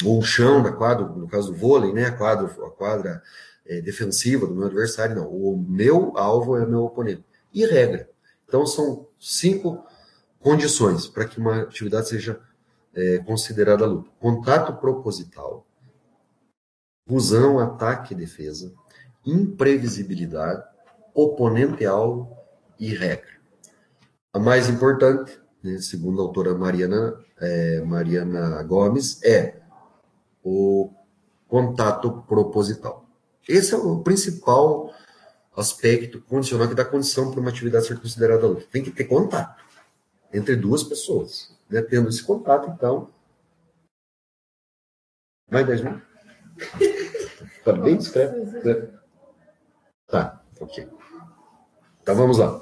um chão da quadra, no caso do vôlei, né? A quadra defensiva do meu adversário, não. O meu alvo é o meu oponente. E regra. Então, são 5 condições para que uma atividade seja considerada luta. Contato proposital, fusão, ataque e defesa, imprevisibilidade, oponente-alvo e regra. A mais importante, né, segundo a autora Mariana Gomes, é o contato proposital. Esse é o principal aspecto condicional que dá condição para uma atividade ser considerada luta. Tem que ter contato entre duas pessoas. Né? Tendo esse contato, então. Mais 10 minutos? Está bem discreto. Né? Tá, ok. Então vamos lá.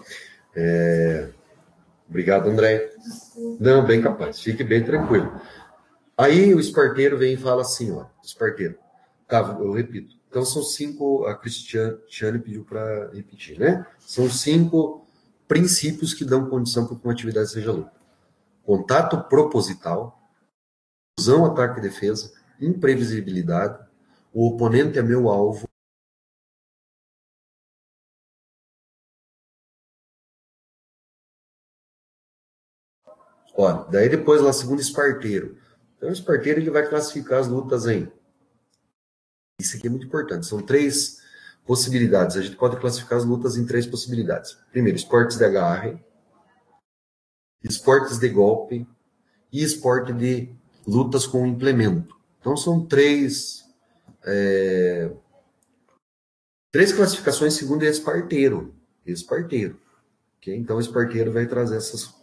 Obrigado, André. Não, bem capaz. Fique bem tranquilo. Aí o esparteiro vem e fala assim, ó. Esparteiro. Tá, eu repito. Então são 5, a Cristiane pediu para repetir, né? São 5 princípios que dão condição para que uma atividade seja luta. Contato proposital, fusão, ataque e defesa, imprevisibilidade, o oponente é meu alvo. Olha, daí depois lá, segundo esparteiro. Então o esparteiro ele vai classificar as lutas em. Isso aqui é muito importante. São 3 possibilidades. A gente pode classificar as lutas em 3 possibilidades. Primeiro, esportes de agarre, esportes de golpe e esporte de lutas com implemento. Então são 3 classificações segundo esse parteiro. esparteiro. Okay? Então, o esparteiro vai trazer essas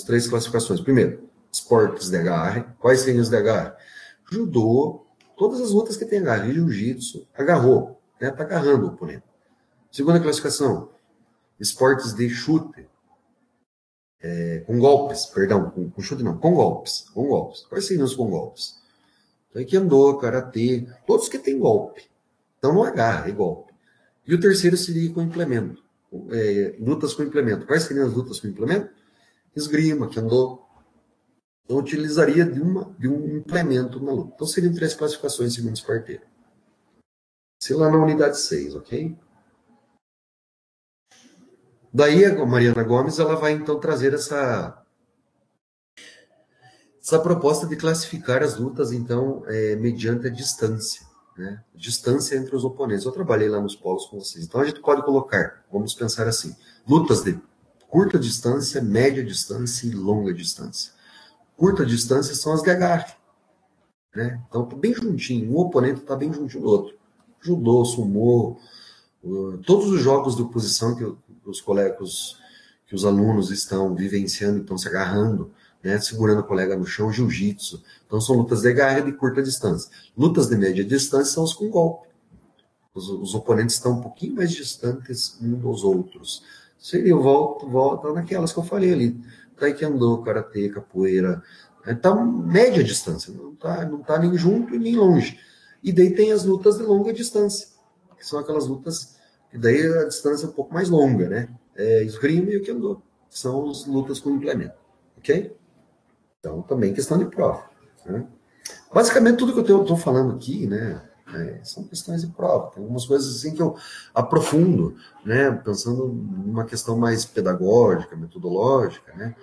3 classificações. Primeiro, esportes de agarre. Quais seriam os de agarre? Judô, todas as lutas que tem agarre. Jiu-jitsu, agarrou, né? Tá agarrando o oponente. Segunda classificação, esportes de chute. Com golpes, perdão, com chute não, com golpes. Com golpes. Quais seriam os com golpes? Taekwondo, karatê, todos que tem golpe. Então não agarra, é golpe. E o terceiro seria com implemento. Lutas com implemento. Quais seriam as lutas com implemento? Esgrima, kendo. Então utilizaria de um implemento na luta. Então seriam 3 classificações segundo o esparteiro. Se lá na unidade 6, ok? Daí a Mariana Gomes ela vai então trazer essa proposta de classificar as lutas então mediante a distância, né? Distância entre os oponentes. Eu trabalhei lá nos polos com vocês. Então a gente pode colocar, vamos pensar assim, lutas de curta distância, média distância e longa distância. Curta distância são as de agarre, né? Então tá bem juntinho, um oponente está bem juntinho do outro. Judô, sumô, todos os jogos de oposição que os colegas, que os alunos estão vivenciando, estão se agarrando, né, segurando o colega no chão, jiu-jitsu. Então são lutas de agarre de curta distância. Lutas de média distância são os com golpe. Os oponentes estão um pouquinho mais distantes uns dos outros. Seria volta naquelas que eu falei ali. Taekwondo, karatê, capoeira. Está média distância, não tá nem junto e nem longe. E daí tem as lutas de longa distância, que são aquelas lutas que daí a distância é um pouco mais longa, né? Esgrima e o kendo, que são as lutas com implemento, ok? Então, também questão de prova, né? Basicamente, tudo que eu estou falando aqui, né, são questões de prova. Tem algumas coisas assim que eu aprofundo, né, pensando numa questão mais pedagógica, metodológica, né?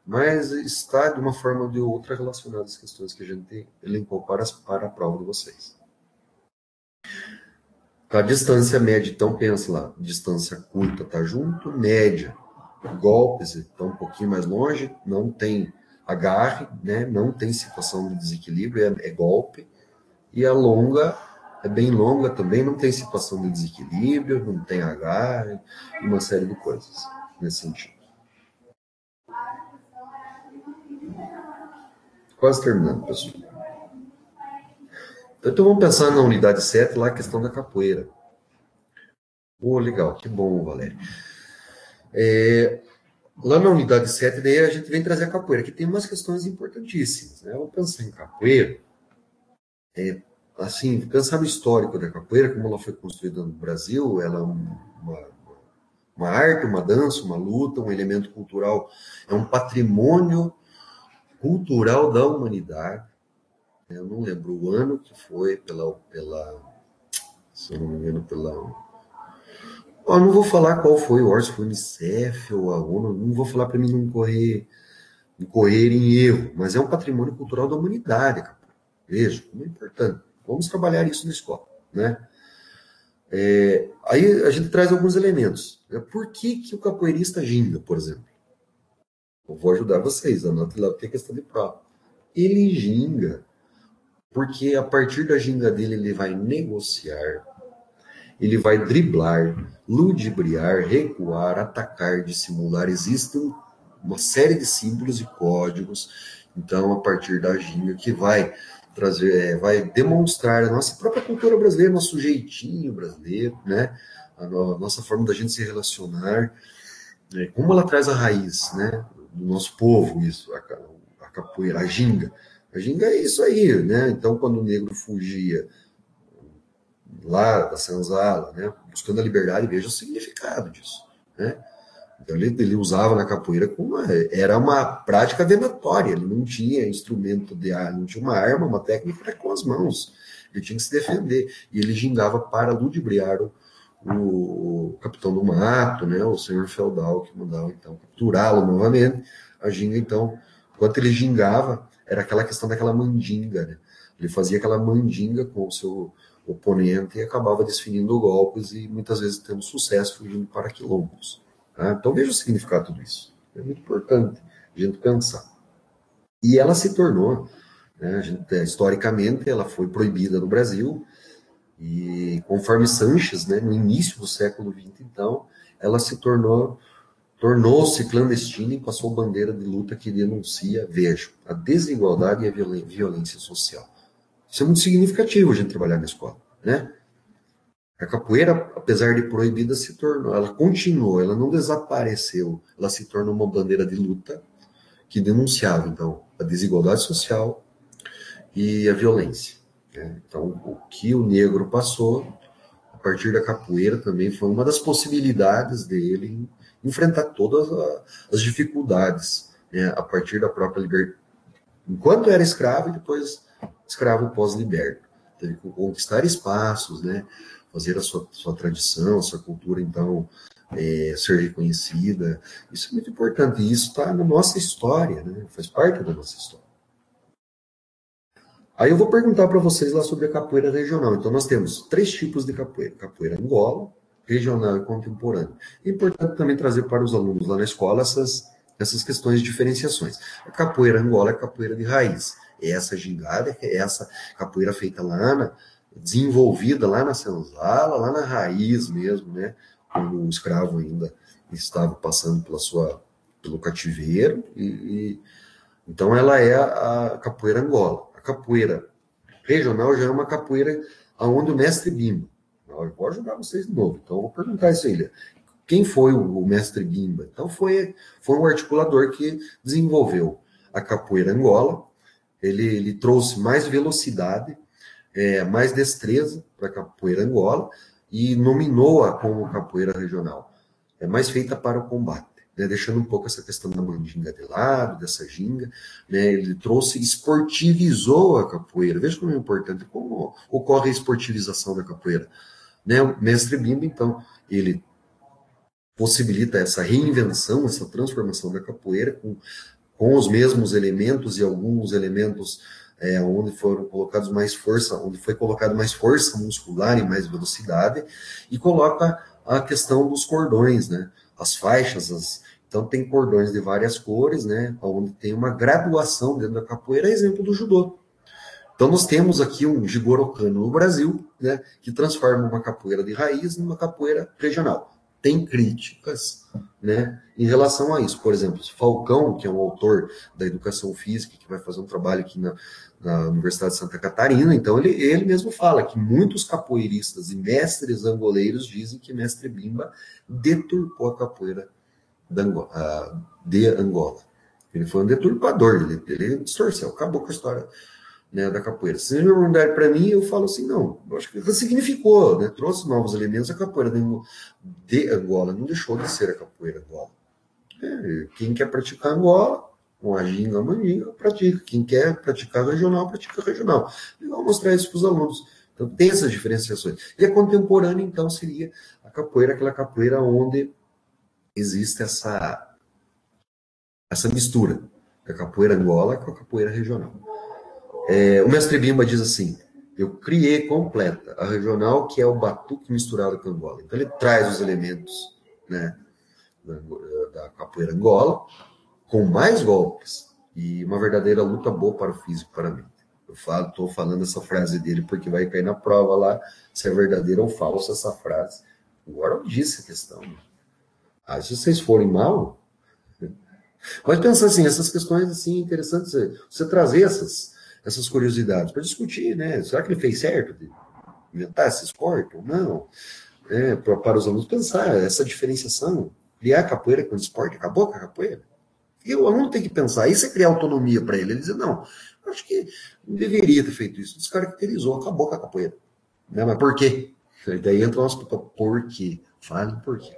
Mas está de uma forma ou de outra relacionado às questões que a gente elencou para a prova de vocês. A distância média, então pensa lá, distância curta está junto, média, golpes estão um pouquinho mais longe, não tem agarre, né? Não tem situação de desequilíbrio, é golpe, e a longa é bem longa também, não tem situação de desequilíbrio, não tem agarre, uma série de coisas nesse sentido. Quase terminando, pessoal. Então vamos pensar na unidade 7, lá a questão da capoeira. Legal, que bom, Valério. Lá na unidade 7, daí a gente vem trazer a capoeira, que tem umas questões importantíssimas, né? Vamos pensar em capoeira, assim, pensar no histórico da capoeira, como ela foi construída no Brasil, ela é uma arte, uma dança, uma luta, um elemento cultural, é um patrimônio cultural da humanidade. Eu não lembro o ano que foi se eu não me engano, eu não vou falar qual foi o órgão, se foi o Unicef ou a ONU, não vou falar para mim não correr em erro, mas é um patrimônio cultural da humanidade, cara. Veja, como é importante. Vamos trabalhar isso na escola, né? Aí a gente traz alguns elementos. Por que o capoeirista ginga, por exemplo? Eu vou ajudar vocês, anote lá, porque é questão de prova. Ele ginga porque a partir da ginga dele ele vai negociar, ele vai driblar, ludibriar, recuar, atacar, dissimular. Existem uma série de símbolos e códigos, então, a partir da ginga, que vai trazer, vai demonstrar a nossa própria cultura brasileira, nosso jeitinho brasileiro, né? A nossa forma da gente se relacionar, né? Como ela traz a raiz, né? Do nosso povo, isso, a capoeira, a ginga. A ginga é isso aí, né? Então, quando o negro fugia lá da senzala, né, buscando a liberdade, veja o significado disso, né? Então ele usava na capoeira era uma prática venatória, ele não tinha instrumento de ar, não tinha uma arma, uma técnica com as mãos, ele tinha que se defender, e ele gingava para ludibriar o capitão do mato, né, o senhor feudal, que mandava então capturá-lo novamente. A ginga, então, enquanto ele gingava, era aquela questão daquela mandinga, né? Ele fazia aquela mandinga com o seu oponente e acabava desferindo golpes e muitas vezes tendo sucesso fugindo para quilombos. Tá? Então veja o significado de tudo isso. É muito importante a gente pensar. E ela se tornou, né, historicamente, ela foi proibida no Brasil e conforme Sanches, né, no início do século XX, então, ela tornou-se clandestina e passou bandeira de luta que denuncia, vejo, a desigualdade e a violência social. Isso é muito significativo a gente trabalhar na escola, né? A capoeira, apesar de proibida, se tornou, ela continuou, ela não desapareceu, ela se tornou uma bandeira de luta que denunciava, então, a desigualdade social e a violência, né? Então, o que o negro passou, a partir da capoeira, também foi uma das possibilidades dele em enfrentar todas as dificuldades, né, a partir da própria liberdade. Enquanto era escravo e depois escravo pós-liberto. Teve que conquistar espaços, né, fazer a sua tradição, a sua cultura, então, ser reconhecida. Isso é muito importante. E isso está na nossa história, né, faz parte da nossa história. Aí eu vou perguntar para vocês lá sobre a capoeira regional. Então, nós temos 3 tipos de capoeira: capoeira Angola, regional e contemporânea. É importante também trazer para os alunos lá na escola essas questões de diferenciações. A capoeira Angola é a capoeira de raiz. É essa gingada, é essa capoeira feita lá, desenvolvida lá na senzala, lá na raiz mesmo, né? Quando o escravo ainda estava passando pelo cativeiro. Então, ela é a capoeira Angola. A capoeira regional já é uma capoeira onde o mestre Bimba. Eu vou ajudar vocês de novo, então eu vou perguntar isso aí. Quem foi o mestre Bimba? Então foi um articulador que desenvolveu a capoeira Angola. Ele trouxe mais velocidade, mais destreza para a capoeira Angola e nominou-a como capoeira regional. É mais feita para o combate. Né, deixando um pouco essa questão da mandinga de lado, dessa ginga, né, ele trouxe, esportivizou a capoeira. Veja como é importante, como ocorre a esportivização da capoeira. Né, o mestre Bimba, então, ele possibilita essa reinvenção, essa transformação da capoeira com os mesmos elementos e alguns elementos onde foram colocados mais força, onde foi colocado mais força muscular e mais velocidade, e coloca a questão dos cordões, né? As faixas, então tem cordões de várias cores, né? Onde tem uma graduação dentro da capoeira, exemplo do judô. Então nós temos aqui um Jigoro Kano no Brasil, né? Que transforma uma capoeira de raiz numa capoeira regional. Tem críticas, né, em relação a isso. Por exemplo, Falcão, que é um autor da educação física, que vai fazer um trabalho aqui na Universidade de Santa Catarina, então ele mesmo fala que muitos capoeiristas e mestres angoleiros dizem que mestre Bimba deturpou a capoeira de Angola. Ele foi um deturpador, ele distorceu, acabou com a história, né, da capoeira. Se ele perguntar para mim, eu falo assim, não, eu acho que ele significou, né, trouxe novos elementos. A capoeira de Angola não deixou de ser a capoeira Angola. Quem quer praticar Angola, com a ginga, a mandinga, pratica. Quem quer praticar regional, pratica regional. E vamos mostrar isso para os alunos. Então tem essas diferenciações. E a contemporânea, então, seria a capoeira, aquela capoeira onde existe essa mistura da capoeira Angola com a capoeira regional. O mestre Bimba diz assim, eu criei completa a regional, que é o batuque misturado com Angola. Então ele traz os elementos, né, da capoeira Angola, com mais golpes, e uma verdadeira luta boa para o físico, para mim. Eu estou falando essa frase dele porque vai cair na prova lá se é verdadeira ou falsa essa frase. Agora eu disse a questão. Se vocês forem mal, mas pensa assim, essas questões assim interessantes, você trazer essas curiosidades para discutir, né? Será que ele fez certo de inventar esse esporte ou não? Para os alunos pensar essa diferenciação, criar a capoeira com o esporte, acabou com a capoeira? E o aluno tem que pensar, isso é criar autonomia para ele. Ele diz, não, eu acho que não deveria ter feito isso, descaracterizou, acabou com a capoeira. Né? Mas por quê? E daí entra o nosso por quê? Fale por quê.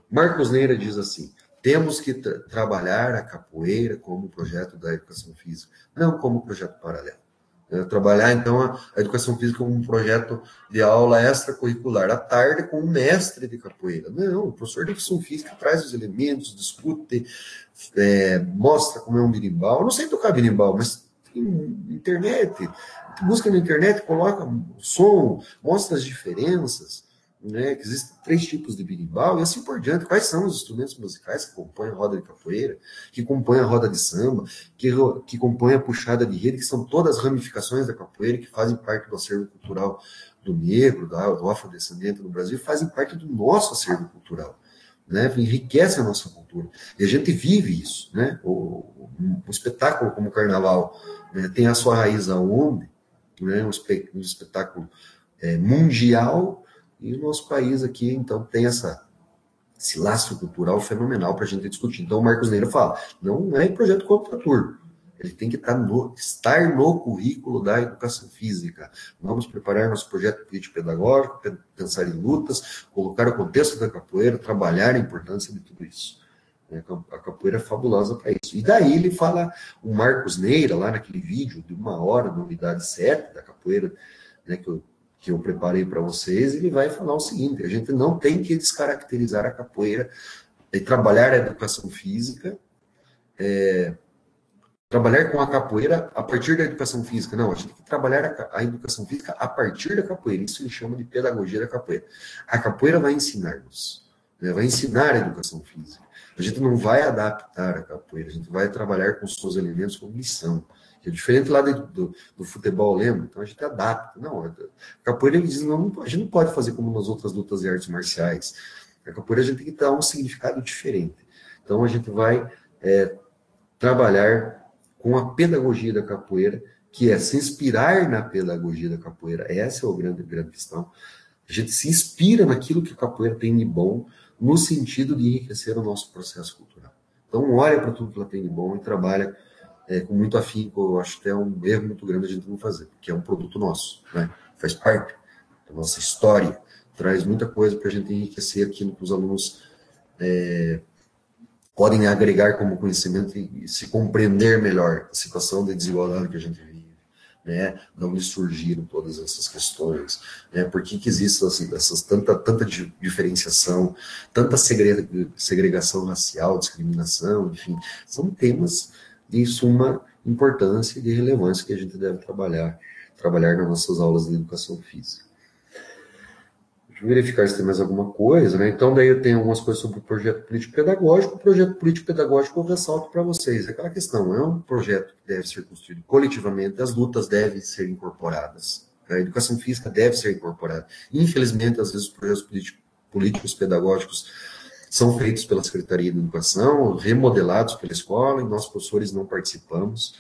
Marcos Neira diz assim, temos que trabalhar a capoeira como projeto da educação física, não como projeto paralelo. Trabalhar, então, a educação física como um projeto de aula extracurricular, à tarde com um mestre de capoeira. Não, o professor de educação física traz os elementos, discute, mostra como é um berimbau. Eu não sei tocar berimbau, mas tem internet, busca na internet, coloca o som, mostra as diferenças, né, que existem 3 tipos de berimbau e assim por diante. Quais são os instrumentos musicais que compõem a roda de capoeira, que compõem a roda de samba, que compõem a puxada de rede, que são todas as ramificações da capoeira, que fazem parte do acervo cultural do negro, do afrodescendente no Brasil, fazem parte do nosso acervo cultural, né, enriquece a nossa cultura. E a gente vive isso, né? O espetáculo como o carnaval, né, tem a sua raiz aonde? Né, um espetáculo mundial, e o nosso país aqui, então, tem esse laço cultural fenomenal para a gente discutir. Então, o Marcos Neira fala, não é projeto contraturno, ele tem que estar no currículo da educação física. Vamos preparar nosso projeto político-pedagógico, pensar em lutas, colocar o contexto da capoeira, trabalhar a importância de tudo isso. A capoeira é fabulosa para isso. E daí ele fala, o Marcos Neira, lá naquele vídeo de 1 hora, na unidade 7 da capoeira, né, que eu preparei para vocês, ele vai falar o seguinte: a gente não tem que descaracterizar a capoeira e trabalhar a educação física, trabalhar com a capoeira a partir da educação física. Não, a gente tem que trabalhar a educação física a partir da capoeira. Isso ele chama de pedagogia da capoeira. A capoeira vai ensinar-nos, né, vai ensinar a educação física. A gente não vai adaptar a capoeira, a gente vai trabalhar com os seus elementos como lição. Que é diferente lá do futebol, lembra? Então a gente adapta. Não, a capoeira ele diz, não, a gente não pode fazer como nas outras lutas e artes marciais. A capoeira a gente tem que dar um significado diferente. Então a gente vai trabalhar com a pedagogia da capoeira, que é se inspirar na pedagogia da capoeira. Essa é a grande questão. A gente se inspira naquilo que a capoeira tem de bom, no sentido de enriquecer o nosso processo cultural. Então, olha para tudo que ela tem de bom e trabalha com muito afinco. Eu acho que é um erro muito grande a gente não fazer, porque é um produto nosso, né? Faz parte da nossa história, traz muita coisa para a gente enriquecer aquilo que os alunos podem agregar como conhecimento e se compreender melhor a situação de desigualdade que a gente vive, né? De onde surgiram todas essas questões, né? Por que existe tanta diferenciação, tanta segregação racial, discriminação, enfim, são temas de suma importância e de relevância que a gente deve trabalhar nas nossas aulas de educação física. Deixa eu verificar se tem mais alguma coisa, né? Então, daí eu tenho algumas coisas sobre o projeto político-pedagógico. O projeto político-pedagógico eu ressalto para vocês. É aquela questão, é um projeto que deve ser construído coletivamente, as lutas devem ser incorporadas, a educação física deve ser incorporada. Infelizmente, às vezes, os projetos políticos pedagógicos são feitos pela Secretaria de Educação, remodelados pela escola, e nós, professores, não participamos.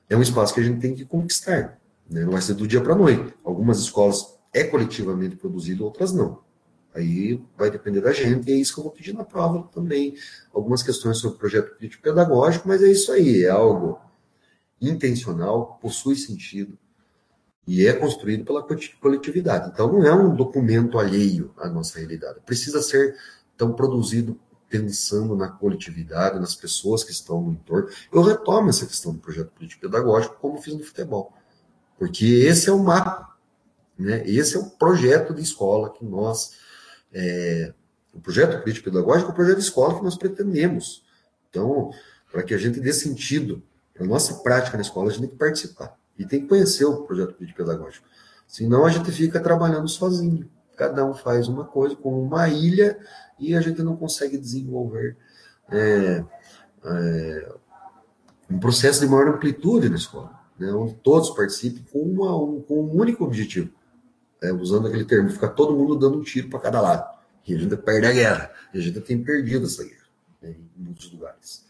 É um espaço que a gente tem que conquistar, né? Não vai ser do dia para a noite. Algumas escolas é coletivamente produzido, outras não. Aí vai depender da gente, e é isso que eu vou pedir na prova também. Algumas questões sobre o projeto político pedagógico, mas é isso aí, é algo intencional, possui sentido, e é construído pela coletividade. Então não é um documento alheio à nossa realidade. Precisa ser, então, produzido pensando na coletividade, nas pessoas que estão no entorno. Eu retomo essa questão do projeto político pedagógico, como fiz no futebol, porque esse é o mapa, né? Esse é o projeto de escola que nós, o projeto político pedagógico é o projeto de escola que nós pretendemos. Então, para que a gente dê sentido para a nossa prática na escola, a gente tem que participar e tem que conhecer o projeto político pedagógico. Senão a gente fica trabalhando sozinho. Cada um faz uma coisa como uma ilha e a gente não consegue desenvolver um processo de maior amplitude na escola, né? Onde todos participem com um único objetivo. Usando aquele termo, ficar todo mundo dando um tiro para cada lado. E a gente perde a guerra. E a gente tem perdido essa guerra, né, em muitos lugares.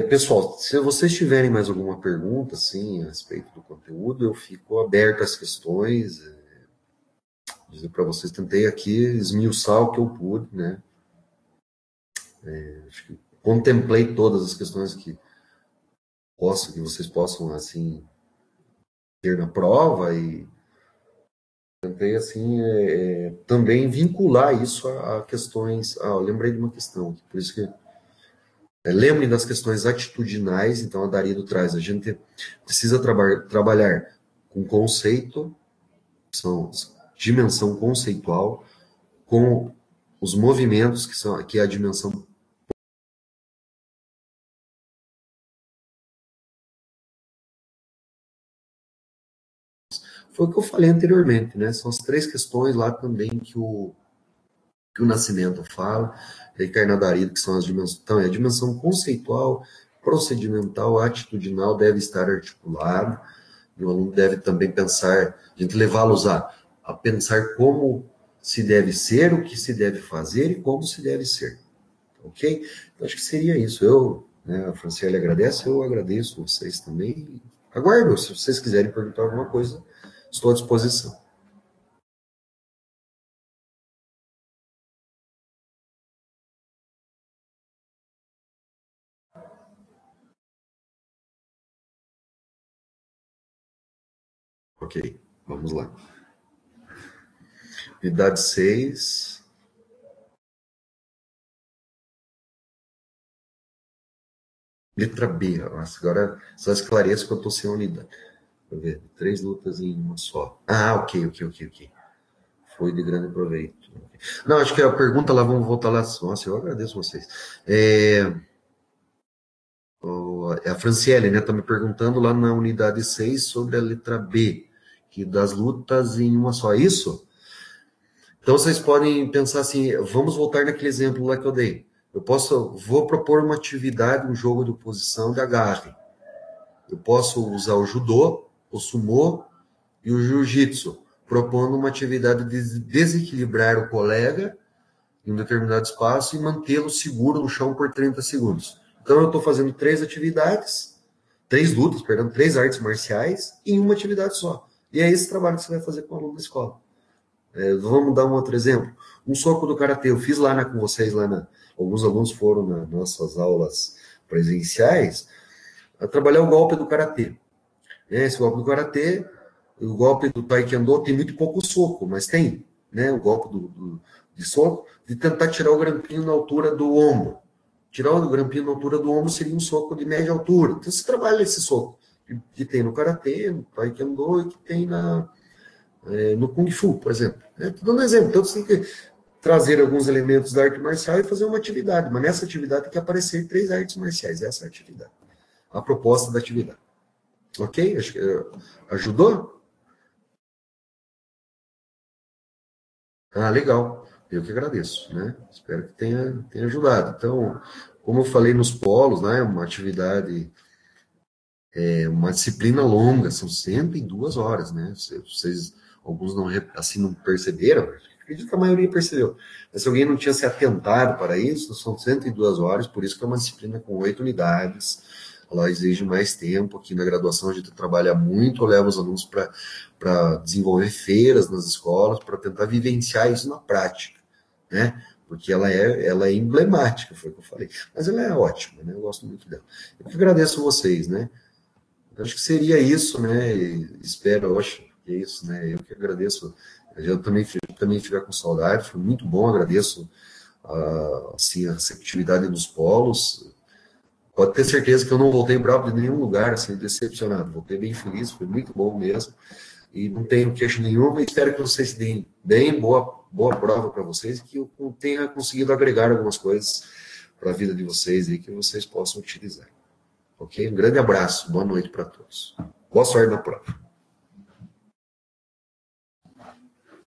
Pessoal, se vocês tiverem mais alguma pergunta assim, a respeito do conteúdo, eu fico aberto às questões. Dizer para vocês, tentei aqui esmiuçar o que eu pude, né? Acho que contemplei todas as questões que vocês possam assim ter na prova e tentei assim também vincular isso a questões. Eu lembrei de uma questão, por isso que lembre das questões atitudinais. Então a Darido traz, a gente precisa trabalhar com conceito, são dimensão conceitual, com os movimentos que é a dimensão foi o que eu falei anteriormente, né? São as 3 questões lá também que o Nascimento fala, Ricardo Nadarino, que são as dimensões. Então, é a dimensão conceitual, procedimental, atitudinal deve estar articulada, e o aluno deve também pensar, a gente levá-los a pensar como se deve ser, o que se deve fazer e como se deve ser, ok? Então, acho que seria isso. Né, a Franciele agradece, eu agradeço vocês também. Aguardo, se vocês quiserem perguntar alguma coisa, estou à disposição. Ok, vamos lá. Unidade 6. Letra B. Nossa, agora só esclareço que eu estou sem unidade. Deixa eu ver. 3 lutas em uma só. Ah, ok. Foi de grande proveito. Não, acho que a pergunta lá, vamos voltar lá. Nossa, eu agradeço vocês. A Franciele, né, tá me perguntando lá na unidade 6 sobre a letra B, que das lutas em uma só. Isso? Então vocês podem pensar assim, vamos voltar naquele exemplo lá que eu dei. Vou propor uma atividade, um jogo de oposição de agarre. Eu posso usar o judô, o sumô e o jiu-jitsu, propondo uma atividade de desequilibrar o colega em um determinado espaço e mantê-lo seguro no chão por 30 segundos. Então eu estou fazendo 3 lutas, perdão, 3 artes marciais em uma atividade só. E é esse trabalho que você vai fazer com o aluno da escola. Vamos dar um outro exemplo. Um soco do karatê. Eu fiz lá com vocês, alguns alunos foram nas nossas aulas presenciais a trabalhar o golpe do karatê. Esse golpe do karatê, o golpe do taekwondo tem muito pouco soco, mas tem, né? O golpe de soco, de tentar tirar o grampinho na altura do ombro. Tirar o grampinho na altura do ombro seria um soco de média altura. Então você trabalha esse soco que tem no karatê, no taekwondo e que tem no Kung Fu, por exemplo. Estou dando um exemplo. Então, você tem que trazer alguns elementos da arte marcial e fazer uma atividade. Mas nessa atividade tem que aparecer 3 artes marciais. Essa é a atividade. A proposta da atividade. Ok? Acho que ajudou? Ah, legal. Eu que agradeço, né? Espero que tenha ajudado. Então, como eu falei nos polos, né? Uma atividade, uma disciplina longa, são 102 horas, né? Vocês, alguns não perceberam, acredito que a maioria percebeu. Mas se alguém não tinha se atentado para isso, são 102 horas, por isso que é uma disciplina com 8 unidades. Ela exige mais tempo. Aqui na graduação a gente trabalha muito, leva os alunos para desenvolver feiras nas escolas, para tentar vivenciar isso na prática, né? Porque ela é emblemática, foi o que eu falei. Mas ela é ótima, né? Eu gosto muito dela. Eu que agradeço a vocês, né? Eu acho que seria isso, né? Espero, eu acho que é isso, né? Eu que agradeço. Eu também ficar com saudade, foi muito bom, agradeço assim, a receptividade nos polos. Pode ter certeza que eu não voltei bravo de nenhum lugar, assim, decepcionado. Voltei bem feliz, foi muito bom mesmo. E não tenho queixa nenhuma. Espero que vocês deem bem boa prova para vocês e que eu tenha conseguido agregar algumas coisas para a vida de vocês e que vocês possam utilizar. Ok? Um grande abraço, boa noite para todos. Boa sorte na prova.